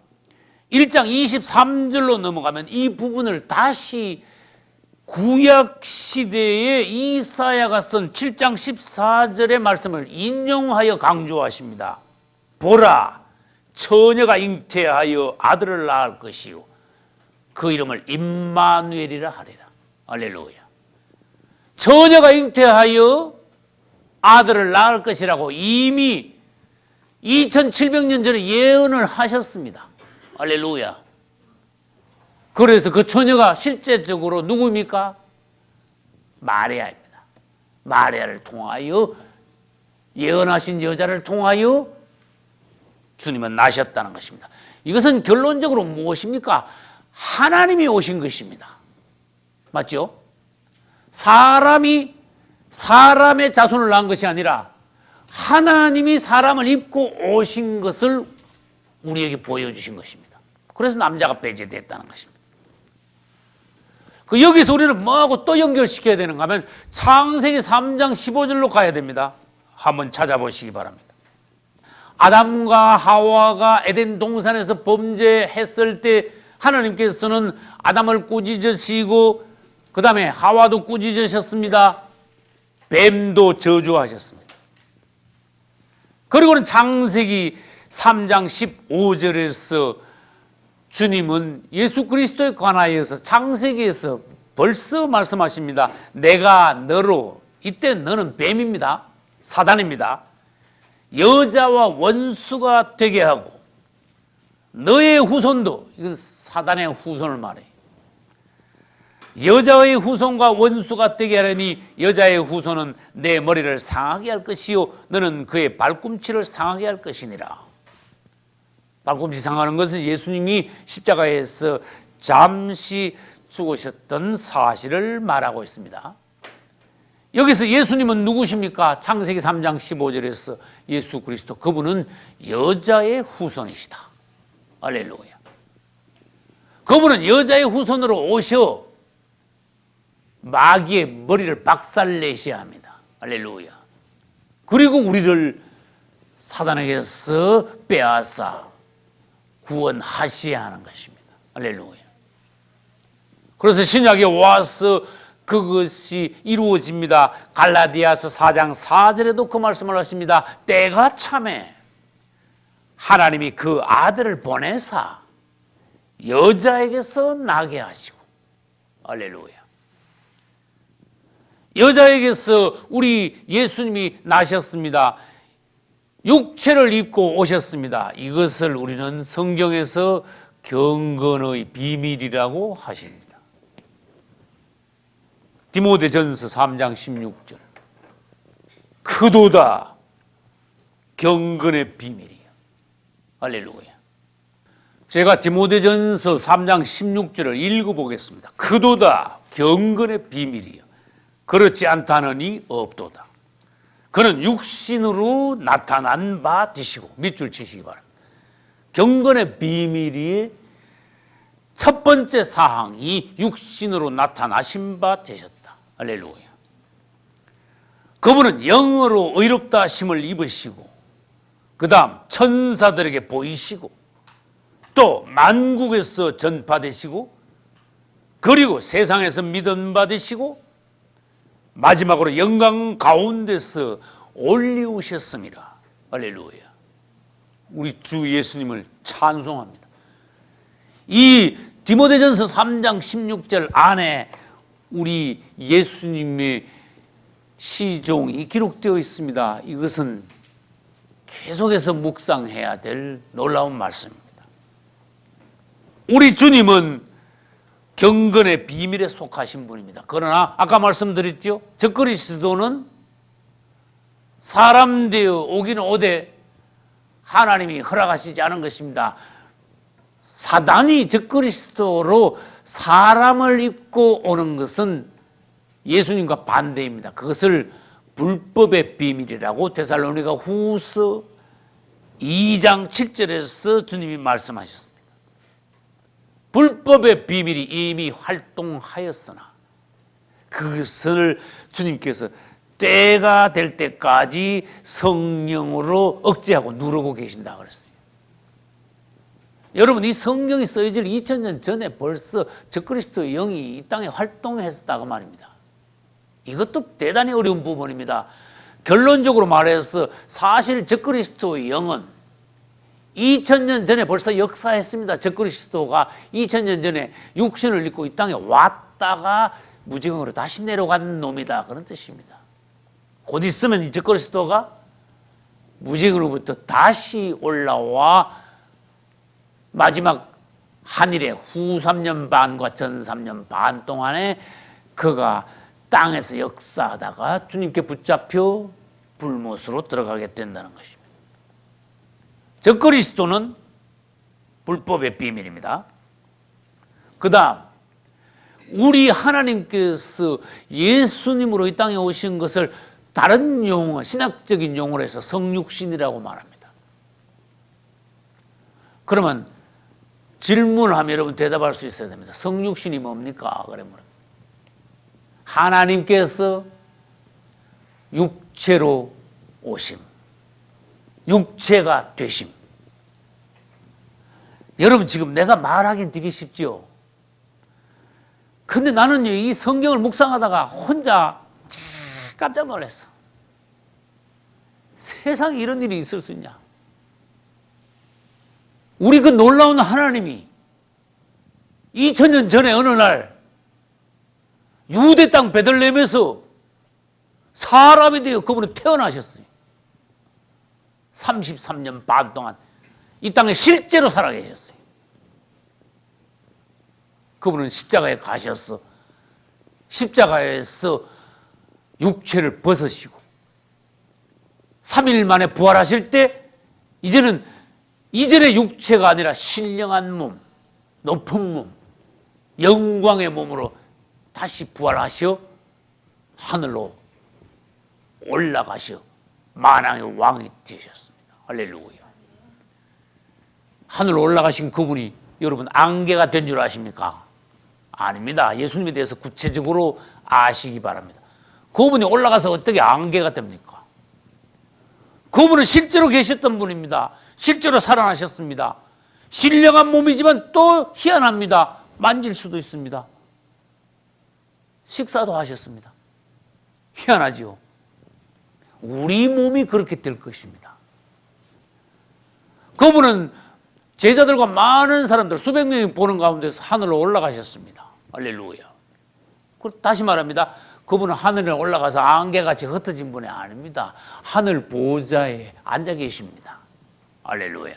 1장 23절로 넘어가면 이 부분을 다시 구약시대에 이사야가 쓴 7장 14절의 말씀을 인용하여 강조하십니다. 보라, 처녀가 잉태하여 아들을 낳을 것이요 그 이름을 임마누엘이라 하리라. 할렐루야. 처녀가 잉태하여 아들을 낳을 것이라고 이미 2700년 전에 예언을 하셨습니다. 할렐루야. 그래서 그 처녀가 실제적으로 누구입니까? 마리아입니다. 마리아를 통하여 예언하신 여자를 통하여 주님은 나셨다는 것입니다. 이것은 결론적으로 무엇입니까? 하나님이 오신 것입니다. 맞죠? 사람이 사람의 자손을 낳은 것이 아니라 하나님이 사람을 입고 오신 것을 우리에게 보여주신 것입니다. 그래서 남자가 배제됐다는 것입니다. 여기서 우리는 뭐하고 또 연결시켜야 되는가 하면 창세기 3장 15절로 가야 됩니다. 한번 찾아보시기 바랍니다. 아담과 하와가 에덴 동산에서 범죄했을 때 하나님께서는 아담을 꾸짖으시고 그 다음에 하와도 꾸짖으셨습니다. 뱀도 저주하셨습니다. 그리고는 창세기 3장 15절에서 주님은 예수 그리스도에 관하여서 창세기에서 벌써 말씀하십니다. 내가 너로, 이때 너는 뱀입니다. 사단입니다. 여자와 원수가 되게 하고 너의 후손도, 이것은 사단의 후손을 말해. 여자의 후손과 원수가 되게 하려니 여자의 후손은 내 머리를 상하게 할 것이요 너는 그의 발꿈치를 상하게 할 것이니라. 발꿈치 상하는 것은 예수님이 십자가에서 잠시 죽으셨던 사실을 말하고 있습니다. 여기서 예수님은 누구십니까? 창세기 3장 15절에서 예수 그리스도, 그분은 여자의 후손이시다. 할렐루야. 그분은 여자의 후손으로 오셔 마귀의 머리를 박살내셔야 합니다. 할렐루야. 그리고 우리를 사단에게서 빼앗아 구원하셔야 하는 것입니다. 할렐루야. 그래서 신약에 와서 그것이 이루어집니다. 갈라디아서 4장 4절에도 그 말씀을 하십니다. 때가 참에 하나님이 그 아들을 보내사 여자에게서 나게 하시고, 할렐루야. 여자에게서 우리 예수님이 나셨습니다. 육체를 입고 오셨습니다. 이것을 우리는 성경에서 경건의 비밀이라고 하십니다. 디모데전서 3장 16절. 그도다 경건의 비밀이요. 할렐루야. 제가 디모데전서 3장 16절을 읽어보겠습니다. 그도다 경건의 비밀이요. 그렇지 않다느니 없도다. 그는 육신으로 나타난 바 되시고, 밑줄 치시기 바랍니다. 경건의 비밀이 첫 번째 사항이 육신으로 나타나신 바 되셨다. 할렐루야. 그분은 영으로 의롭다 하심을 입으시고, 그 다음 천사들에게 보이시고, 또 만국에서 전파되시고, 그리고 세상에서 믿음 받으시고, 마지막으로 영광 가운데서 올리우셨습니다. 할렐루야. 우리 주 예수님을 찬송합니다. 이 디모데전서 3장 16절 안에 우리 예수님의 시종이 기록되어 있습니다. 이것은 계속해서 묵상해야 될 놀라운 말씀입니다. 우리 주님은 경건의 비밀에 속하신 분입니다. 그러나 아까 말씀드렸죠. 적그리스도는 사람 되어 오기는 오되 하나님이 허락하시지 않은 것입니다. 사단이 적그리스도로 사람을 입고 오는 것은 예수님과 반대입니다. 그것을 불법의 비밀이라고 데살로니가 후서 2장 7절에서 주님이 말씀하셨습니다. 불법의 비밀이 이미 활동하였으나 그 선을 주님께서 때가 될 때까지 성령으로 억제하고 누르고 계신다 그랬어요. 여러분, 이 성경이 쓰여질 2000년 전에 벌써 적그리스도의 영이 이 땅에 활동했었다고 말입니다. 이것도 대단히 어려운 부분입니다. 결론적으로 말해서 사실 적그리스도의 영은 2000년 전에 벌써 역사했습니다. 적그리스도가 2000년 전에 육신을 입고 이 땅에 왔다가 무지경으로 다시 내려간 놈이다, 그런 뜻입니다. 곧 있으면 이 적그리스도가 무지경으로부터 다시 올라와 마지막 한일의 후 3년 반과 전 3년 반 동안에 그가 땅에서 역사하다가 주님께 붙잡혀 불못으로 들어가게 된다는 것입니다. 적그리스도는 불법의 비밀입니다. 그 다음, 우리 하나님께서 예수님으로 이 땅에 오신 것을 다른 용어, 신학적인 용어로 해서 성육신이라고 말합니다. 그러면 질문을 하면 여러분 대답할 수 있어야 됩니다. 성육신이 뭡니까? 그러면 하나님께서 육체로 오심, 육체가 되심. 여러분, 지금 내가 말하긴 되게 쉽죠. 근데 나는요, 이 성경을 묵상하다가 혼자 깜짝 놀랐어. 세상에 이런 일이 있을 수 있냐? 우리 그 놀라운 하나님이 2000년 전에 어느 날 유대 땅 베들레헴에서 사람이 되어 그분은 태어나셨어요. 33년 반 동안 이 땅에 실제로 살아계셨어요. 그분은 십자가에 가셔서 십자가에서 육체를 벗으시고 3일 만에 부활하실 때 이제는 이전의 육체가 아니라 신령한 몸, 높은 몸, 영광의 몸으로 다시 부활하셔 하늘로 올라가셔 만왕의 왕이 되셨습니다. 할렐루야. 하늘로 올라가신 그분이 여러분 안개가 된 줄 아십니까? 아닙니다. 예수님에 대해서 구체적으로 아시기 바랍니다. 그분이 올라가서 어떻게 안개가 됩니까? 그분은 실제로 계셨던 분입니다. 실제로 살아나셨습니다. 신령한 몸이지만 또 희한합니다. 만질 수도 있습니다. 식사도 하셨습니다. 희한하지요. 우리 몸이 그렇게 될 것입니다. 그분은 제자들과 많은 사람들, 수백 명이 보는 가운데서 하늘로 올라가셨습니다. 할렐루야. 다시 말합니다. 그분은 하늘에 올라가서 안개같이 흩어진 분이 아닙니다. 하늘 보좌에 앉아 계십니다. 할렐루야.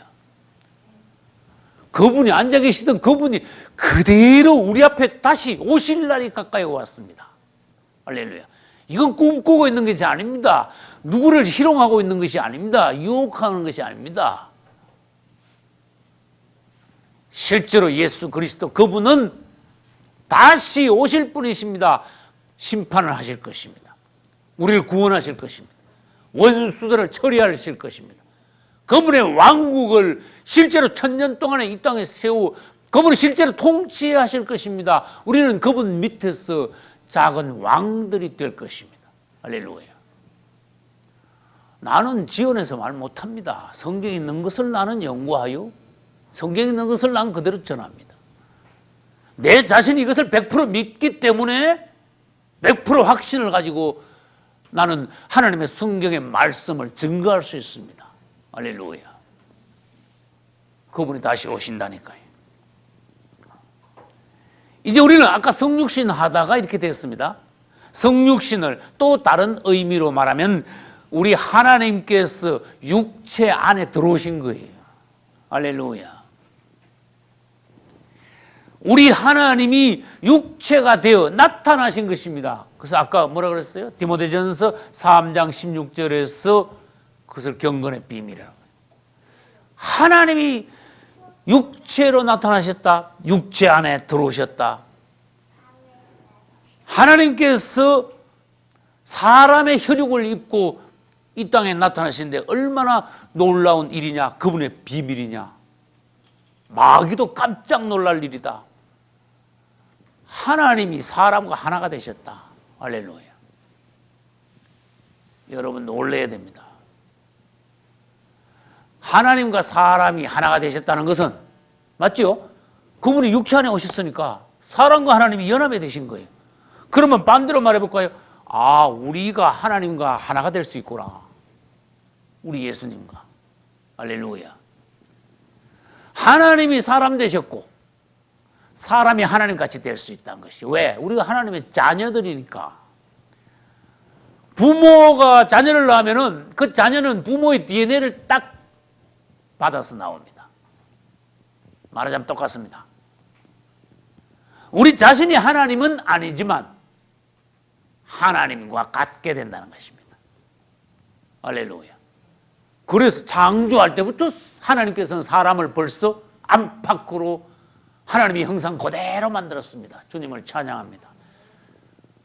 그분이 앉아 계시던 그분이 그대로 우리 앞에 다시 오실 날이 가까이 왔습니다. 할렐루야. 이건 꿈꾸고 있는 것이 아닙니다. 누구를 희롱하고 있는 것이 아닙니다. 유혹하는 것이 아닙니다. 실제로 예수 그리스도 그분은 다시 오실 분이십니다. 심판을 하실 것입니다. 우리를 구원하실 것입니다. 원수들을 처리하실 것입니다. 그분의 왕국을 실제로 1000년 동안에 이 땅에 세우 그분이 실제로 통치하실 것입니다. 우리는 그분 밑에서 작은 왕들이 될 것입니다. 할렐루야. 나는 지어내서 말 못합니다. 성경에 있는 것을 나는 연구하여 성경에 있는 것을 나는 그대로 전합니다. 내 자신이 이것을 100% 믿기 때문에 100% 확신을 가지고 나는 하나님의 성경의 말씀을 증거할 수 있습니다. 할렐루야. 그분이 다시 오신다니까요. 이제 우리는 아까 성육신 하다가 이렇게 됐습니다. 성육신을 또 다른 의미로 말하면 우리 하나님께서 육체 안에 들어오신 거예요. 할렐루야. 우리 하나님이 육체가 되어 나타나신 것입니다. 그래서 아까 뭐라 그랬어요? 디모데전서 3장 16절에서 그것을 경건의 비밀이라고. 하나님이 육체로 나타나셨다. 육체 안에 들어오셨다. 하나님께서 사람의 혈육을 입고 이 땅에 나타나시는데 얼마나 놀라운 일이냐, 그분의 비밀이냐. 마귀도 깜짝 놀랄 일이다. 하나님이 사람과 하나가 되셨다. 할렐루야. 여러분 놀라야 됩니다. 하나님과 사람이 하나가 되셨다는 것은 맞죠? 그분이 육체 안에 오셨으니까 사람과 하나님이 연합이 되신 거예요. 그러면 반대로 말해볼까요? 아, 우리가 하나님과 하나가 될 수 있구나. 우리 예수님과. 할렐루야. 하나님이 사람 되셨고 사람이 하나님같이 될 수 있다는 것이. 왜? 우리가 하나님의 자녀들이니까. 부모가 자녀를 낳으면은 그 자녀는 부모의 DNA를 딱 받아서 나옵니다. 말하자면 똑같습니다. 우리 자신이 하나님은 아니지만 하나님과 같게 된다는 것입니다. 할렐루야. 그래서 창조할 때부터 하나님께서는 사람을 벌써 안팎으로 하나님의 형상 그대로 만들었습니다. 주님을 찬양합니다.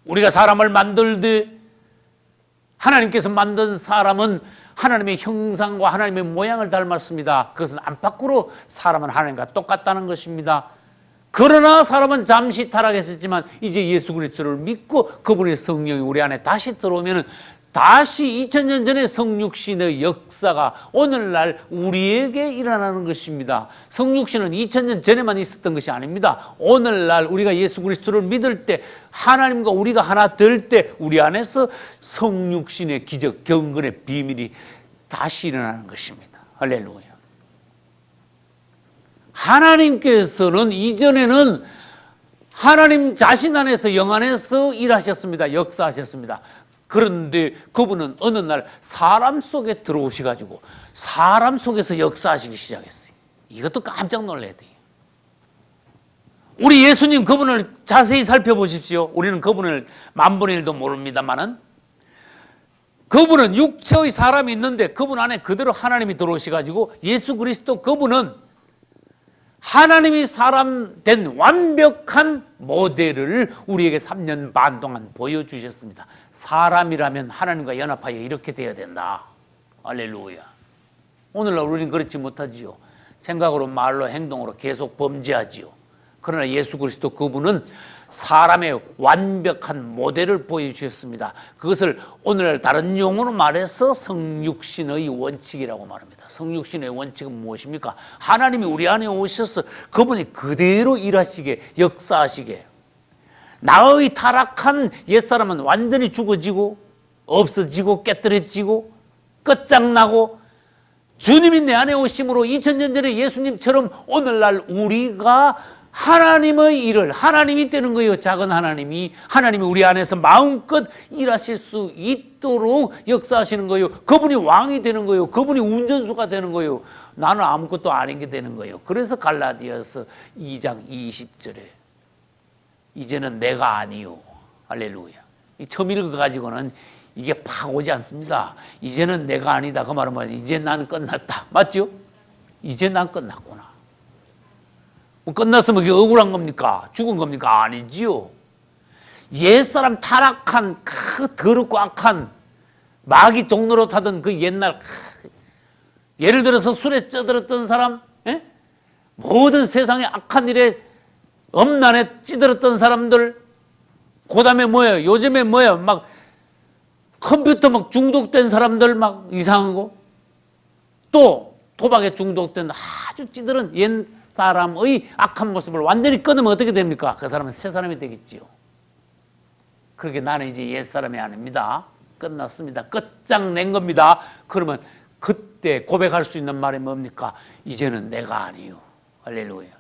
우리가 사람을 만들 때 하나님께서 만든 사람은 하나님의 형상과 하나님의 모양을 닮았습니다. 그것은 안팎으로 사람은 하나님과 똑같다는 것입니다. 그러나 사람은 잠시 타락했었지만 이제 예수 그리스도를 믿고 그분의 성령이 우리 안에 다시 들어오면 다시 2000년 전의 성육신의 역사가 오늘날 우리에게 일어나는 것입니다. 성육신은 2000년 전에만 있었던 것이 아닙니다. 오늘날 우리가 예수 그리스도를 믿을 때 하나님과 우리가 하나 될 때 우리 안에서 성육신의 기적, 경건의 비밀이 다시 일어나는 것입니다. 할렐루야. 하나님께서는 이전에는 하나님 자신 안에서 영 안에서 일하셨습니다. 역사하셨습니다. 그런데 그분은 어느 날 사람 속에 들어오셔가지고 사람 속에서 역사하시기 시작했어요. 이것도 깜짝 놀라야 돼요. 우리 예수님 그분을 자세히 살펴보십시오. 우리는 그분을 만분의 1도 모릅니다만은 그분은 육체의 사람이 있는데 그분 안에 그대로 하나님이 들어오셔가지고 예수 그리스도 그분은 하나님이 사람 된 완벽한 모델을 우리에게 3년 반 동안 보여주셨습니다. 사람이라면 하나님과 연합하여 이렇게 되어야 된다. 할렐루야. 오늘날 우리는 그렇지 못하지요. 생각으로 말로 행동으로 계속 범죄하지요. 그러나 예수 그리스도 그분은 사람의 완벽한 모델을 보여주셨습니다. 그것을 오늘날 다른 용어로 말해서 성육신의 원칙이라고 말합니다. 성육신의 원칙은 무엇입니까? 하나님이 우리 안에 오셔서 그분이 그대로 일하시게, 역사하시게. 나의 타락한 옛사람은 완전히 죽어지고 없어지고 깨뜨려지고 끝장나고 주님이 내 안에 오심으로 2000년 전에 예수님처럼 오늘날 우리가 하나님의 일을 하나님이 되는 거예요. 작은 하나님이 우리 안에서 마음껏 일하실 수 있도록 역사하시는 거예요. 그분이 왕이 되는 거예요. 그분이 운전수가 되는 거예요. 나는 아무것도 아닌 게 되는 거예요. 그래서 갈라디아서 2장 20절에 이제는 내가 아니요. 할렐루야. 처음 읽어가지고는 이게 팍 오지 않습니다. 이제는 내가 아니다. 그 말은 뭐야? 이제 난 끝났다. 맞죠? 이제 난 끝났구나. 끝났으면 그게 억울한 겁니까? 죽은 겁니까? 아니지요. 옛사람 타락한 더럽고 악한 마귀 종로로 타던 그 옛날 예를 들어서 술에 쩌들었던 사람, 모든 세상의 악한 일에 엄난에 찌들었던 사람들, 그 다음에 뭐예요? 요즘에 뭐예요? 막 컴퓨터 막 중독된 사람들 막 이상한 거, 또 도박에 중독된 아주 찌들은 옛 사람의 악한 모습을 완전히 끊으면 어떻게 됩니까? 그 사람은 새 사람이 되겠지요. 그렇게 나는 이제 옛 사람이 아닙니다. 끝났습니다. 끝장낸 겁니다. 그러면 그때 고백할 수 있는 말이 뭡니까? 이제는 내가 아니요. 할렐루야.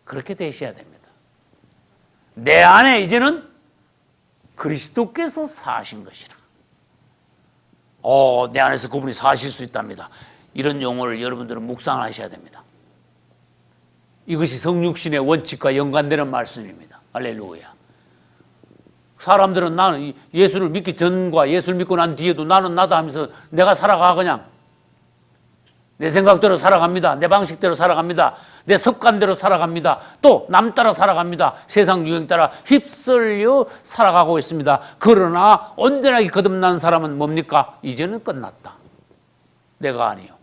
그렇게 되셔야 됩니다. 내 안에 이제는 그리스도께서 사신 것이라. 내 안에서 그분이 사실 수 있답니다. 이런 용어를 여러분들은 묵상하셔야 됩니다. 이것이 성육신의 원칙과 연관되는 말씀입니다. 할렐루야. 사람들은 나는 예수를 믿기 전과 예수를 믿고 난 뒤에도 나는 나다 하면서 내가 살아가 그냥. 내 생각대로 살아갑니다. 내 방식대로 살아갑니다. 내 습관대로 살아갑니다. 또 남 따라 살아갑니다. 세상 유행 따라 휩쓸려 살아가고 있습니다. 그러나 온전하게 거듭난 사람은 뭡니까? 이제는 끝났다. 내가 아니요.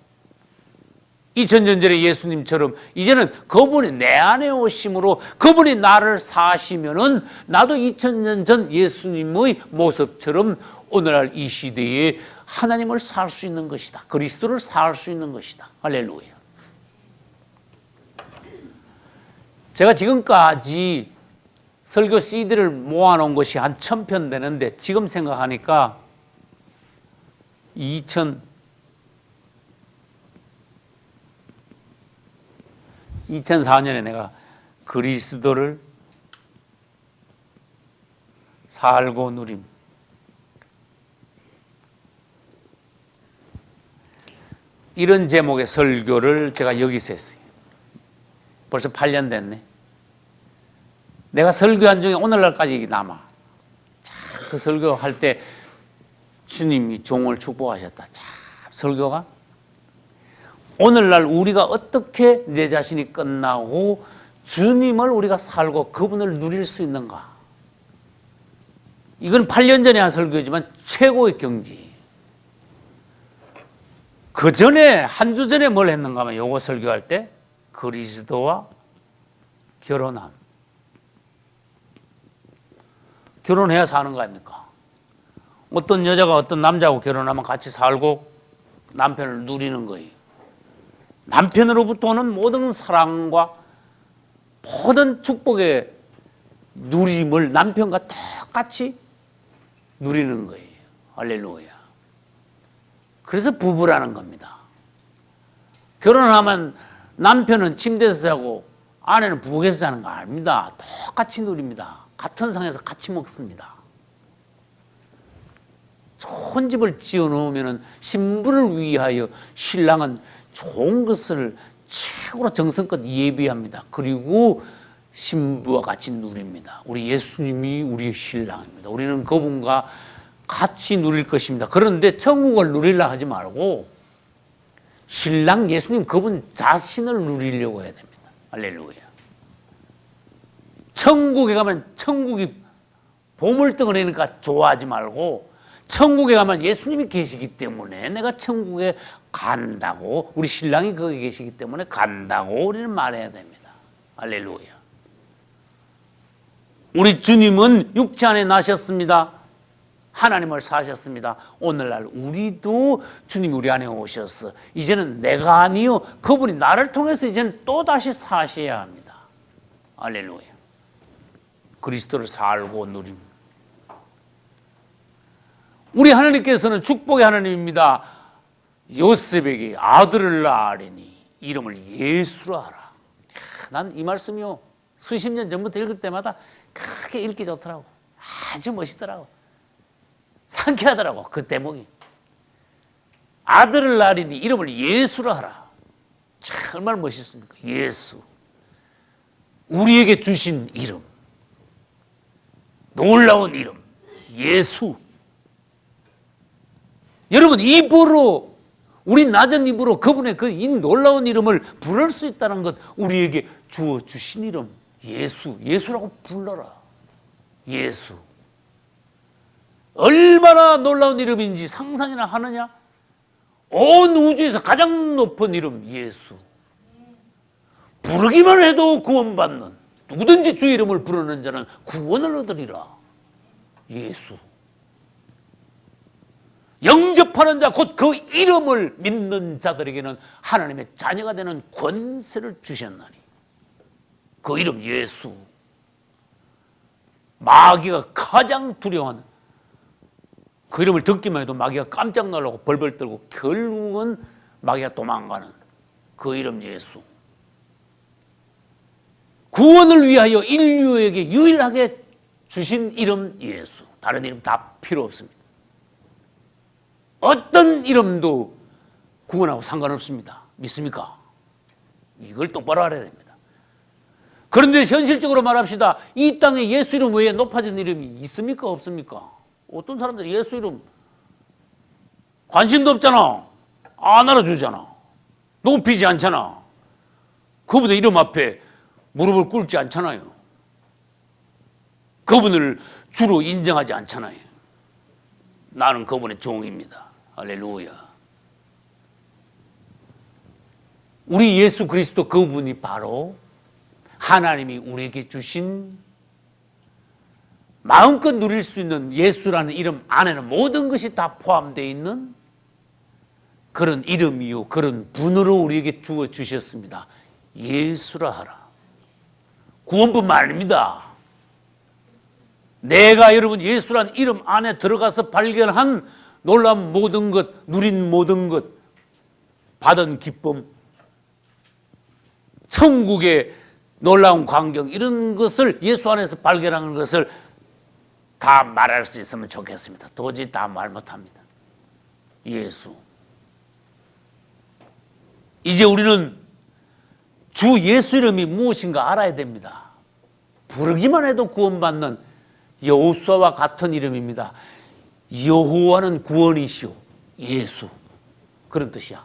2000년 전에 예수님처럼 이제는 그분이 내 안에 오심으로 그분이 나를 사시면은 나도 2000년 전 예수님의 모습처럼 오늘날 이 시대에 하나님을 살 수 있는 것이다. 그리스도를 살 수 있는 것이다. 할렐루야. 제가 지금까지 설교 CD를 모아놓은 것이 한 1000편 되는데 지금 생각하니까 2004년에 내가 그리스도를 살고 누림, 이런 제목의 설교를 제가 여기서 했어요. 벌써 8년 됐네. 내가 설교한 중에 오늘날까지 남아. 참, 그 설교할 때 주님이 종을 축복하셨다. 참, 설교가 오늘날 우리가 어떻게 내 자신이 끝나고 주님을 우리가 살고 그분을 누릴 수 있는가. 이건 8년 전에 한 설교지만 최고의 경지. 그 전에 한 주 전에 뭘 했는가 하면 요거 설교할 때 그리스도와 결혼함. 결혼해야 사는 거 아닙니까? 어떤 여자가 어떤 남자하고 결혼하면 같이 살고 남편을 누리는 거예요. 남편으로부터 오는 모든 사랑과 모든 축복의 누림을 남편과 똑같이 누리는 거예요. 할렐루야. 그래서 부부라는 겁니다. 결혼하면 남편은 침대에서 자고 아내는 부엌에서 자는 거 아닙니다. 똑같이 누립니다. 같은 상에서 같이 먹습니다. 좋은 집을 지어 놓으면 신부를 위하여 신랑은 좋은 것을 최고로 정성껏 예비합니다. 그리고 신부와 같이 누립니다. 우리 예수님이 우리의 신랑입니다. 우리는 그분과 같이 누릴 것입니다. 그런데 천국을 누리려 하지 말고 신랑 예수님 그분 자신을 누리려고 해야 됩니다. 할렐루야. 천국에 가면 천국이 보물덩어리니까 좋아하지 말고 천국에 가면 예수님이 계시기 때문에 내가 천국에 간다고, 우리 신랑이 거기 계시기 때문에 간다고 우리는 말해야 됩니다. 할렐루야. 우리 주님은 육체 안에 나셨습니다. 하나님을 사셨습니다. 오늘날 우리도 주님이 우리 안에 오셔서 이제는 내가 아니요 그분이 나를 통해서 이제는 또다시 사셔야 합니다. 할렐루야. 그리스도를 살고 누립니다. 우리 하나님께서는 축복의 하나님입니다. 요셉에게 아들을 낳으리니 이름을 예수라 하라. 난 이 말씀이요 수십 년 전부터 읽을 때마다 그렇게 읽기 좋더라고. 아주 멋있더라고. 상쾌하더라고. 그 대목이. 아들을 낳으리니 이름을 예수라 하라. 참 얼마나 멋있습니까? 예수. 우리에게 주신 이름. 놀라운 이름. 예수. 여러분 입으로, 우리 낮은 입으로 그분의 그 이 놀라운 이름을 부를 수 있다는 것, 우리에게 주어 주신 이름 예수. 예수라고 불러라. 예수. 얼마나 놀라운 이름인지 상상이나 하느냐? 온 우주에서 가장 높은 이름 예수. 부르기만 해도 구원받는, 누구든지 주의 이름을 부르는 자는 구원을 얻으리라. 예수. 영접하는 자, 곧 그 이름을 믿는 자들에게는 하나님의 자녀가 되는 권세를 주셨나니. 그 이름 예수. 마귀가 가장 두려워하는, 그 이름을 듣기만 해도 마귀가 깜짝 놀라고 벌벌 떨고 결국은 마귀가 도망가는 그 이름 예수. 구원을 위하여 인류에게 유일하게 주신 이름 예수. 다른 이름 다 필요 없습니다. 어떤 이름도 구원하고 상관없습니다. 믿습니까? 이걸 똑바로 알아야 됩니다. 그런데 현실적으로 말합시다. 이 땅에 예수 이름 외에 높아진 이름이 있습니까? 없습니까? 어떤 사람들이 예수 이름 관심도 없잖아. 안 알아주잖아. 높이지 않잖아. 그분의 이름 앞에 무릎을 꿇지 않잖아요. 그분을 주로 인정하지 않잖아요. 나는 그분의 종입니다. 할렐루야. 우리 예수 그리스도 그분이 바로 하나님이 우리에게 주신 마음껏 누릴 수 있는 예수라는 이름 안에는 모든 것이 다 포함되어 있는 그런 이름이요, 그런 분으로 우리에게 주어 주셨습니다. 예수라 하라. 구원뿐만 아닙니다. 내가 여러분 예수란 이름 안에 들어가서 발견한 놀라운 모든 것, 누린 모든 것, 받은 기쁨, 천국의 놀라운 광경, 이런 것을 예수 안에서 발견하는 것을 다 말할 수 있으면 좋겠습니다. 도저히 다 말 못합니다. 예수. 이제 우리는 주 예수 이름이 무엇인가 알아야 됩니다. 부르기만 해도 구원받는 여호수아와 같은 이름입니다. 여호와는 구원이시오. 예수. 그런 뜻이야.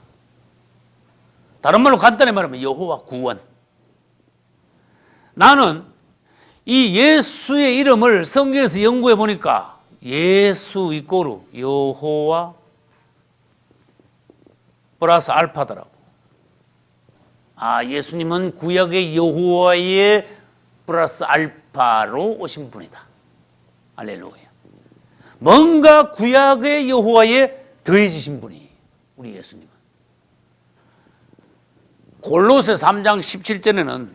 다른 말로 간단히 말하면 여호와 구원. 나는 이 예수의 이름을 성경에서 연구해 보니까 예수 이꼬르 여호와 플러스 알파더라고. 아, 예수님은 구약의 여호와의 플러스 알파로 오신 분이다. 할렐루야. 뭔가 구약의 여호와에 더해지신 분이 우리 예수님은. 골로새 3장 17절에는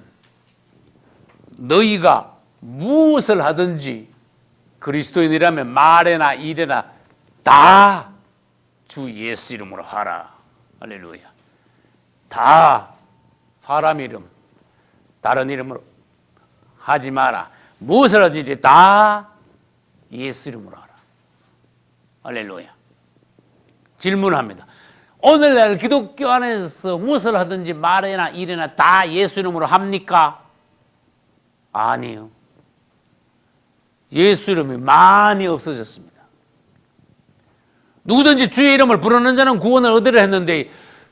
너희가 무엇을 하든지 그리스도인이라면 말에나 일에나 다 주 예수 이름으로 하라. 할렐루야. 다 사람 이름, 다른 이름으로 하지 마라. 무엇을 하든지 다 예수 이름으로 하라. 할렐루야. 질문합니다. 오늘날 기독교 안에서 무엇을 하든지 말이나 일이나 다 예수 이름으로 합니까? 아니요. 예수 이름이 많이 없어졌습니다. 누구든지 주의 이름을 부르는 자는 구원을 얻으려 했는데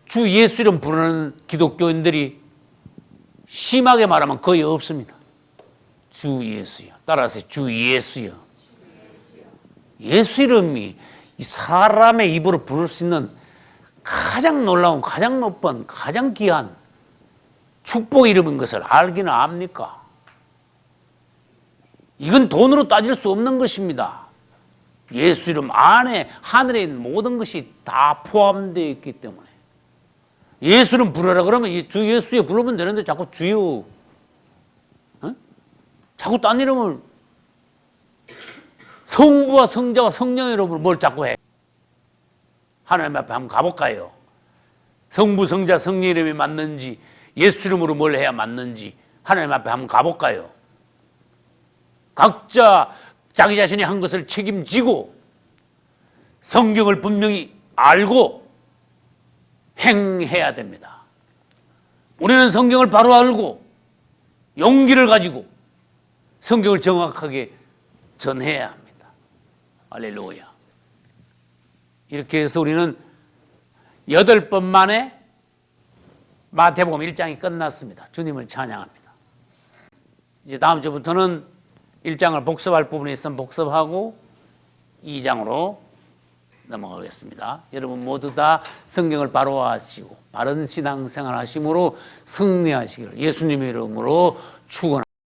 주 예수 이름 부르는 기독교인들이 심하게 말하면 거의 없습니다. 주 예수요. 따라서 주 예수요. 예수 이름이 사람의 입으로 부를 수 있는 가장 놀라운, 가장 높은, 가장 귀한 축복 이름인 것을 알기는 압니까? 이건 돈으로 따질 수 없는 것입니다. 예수 이름 안에 하늘에 있는 모든 것이 다 포함되어 있기 때문에. 예수 이름 부르라 그러면 주 예수에 부르면 되는데 자꾸 주여, 자꾸 딴 이름을, 성부와 성자와 성령의 이름으로 뭘 자꾸 해. 하나님 앞에 한번 가볼까요? 성부, 성자, 성령 이름이 맞는지, 예수 이름으로 뭘 해야 맞는지 하나님 앞에 한번 가볼까요? 각자 자기 자신이 한 것을 책임지고 성경을 분명히 알고 행해야 됩니다. 우리는 성경을 바로 알고 용기를 가지고 성경을 정확하게 전해야 합니다. 할렐루야. 이렇게 해서 우리는 8번 만에 마태복음 1장이 끝났습니다. 주님을 찬양합니다. 이제 다음 주부터는 1장을 복습할 부분이 있으면 복습하고 2장으로 넘어가겠습니다. 여러분 모두 다 성경을 바로 하시고 바른 신앙생활 하심으로 승리하시기를 예수님의 이름으로 축원합니다.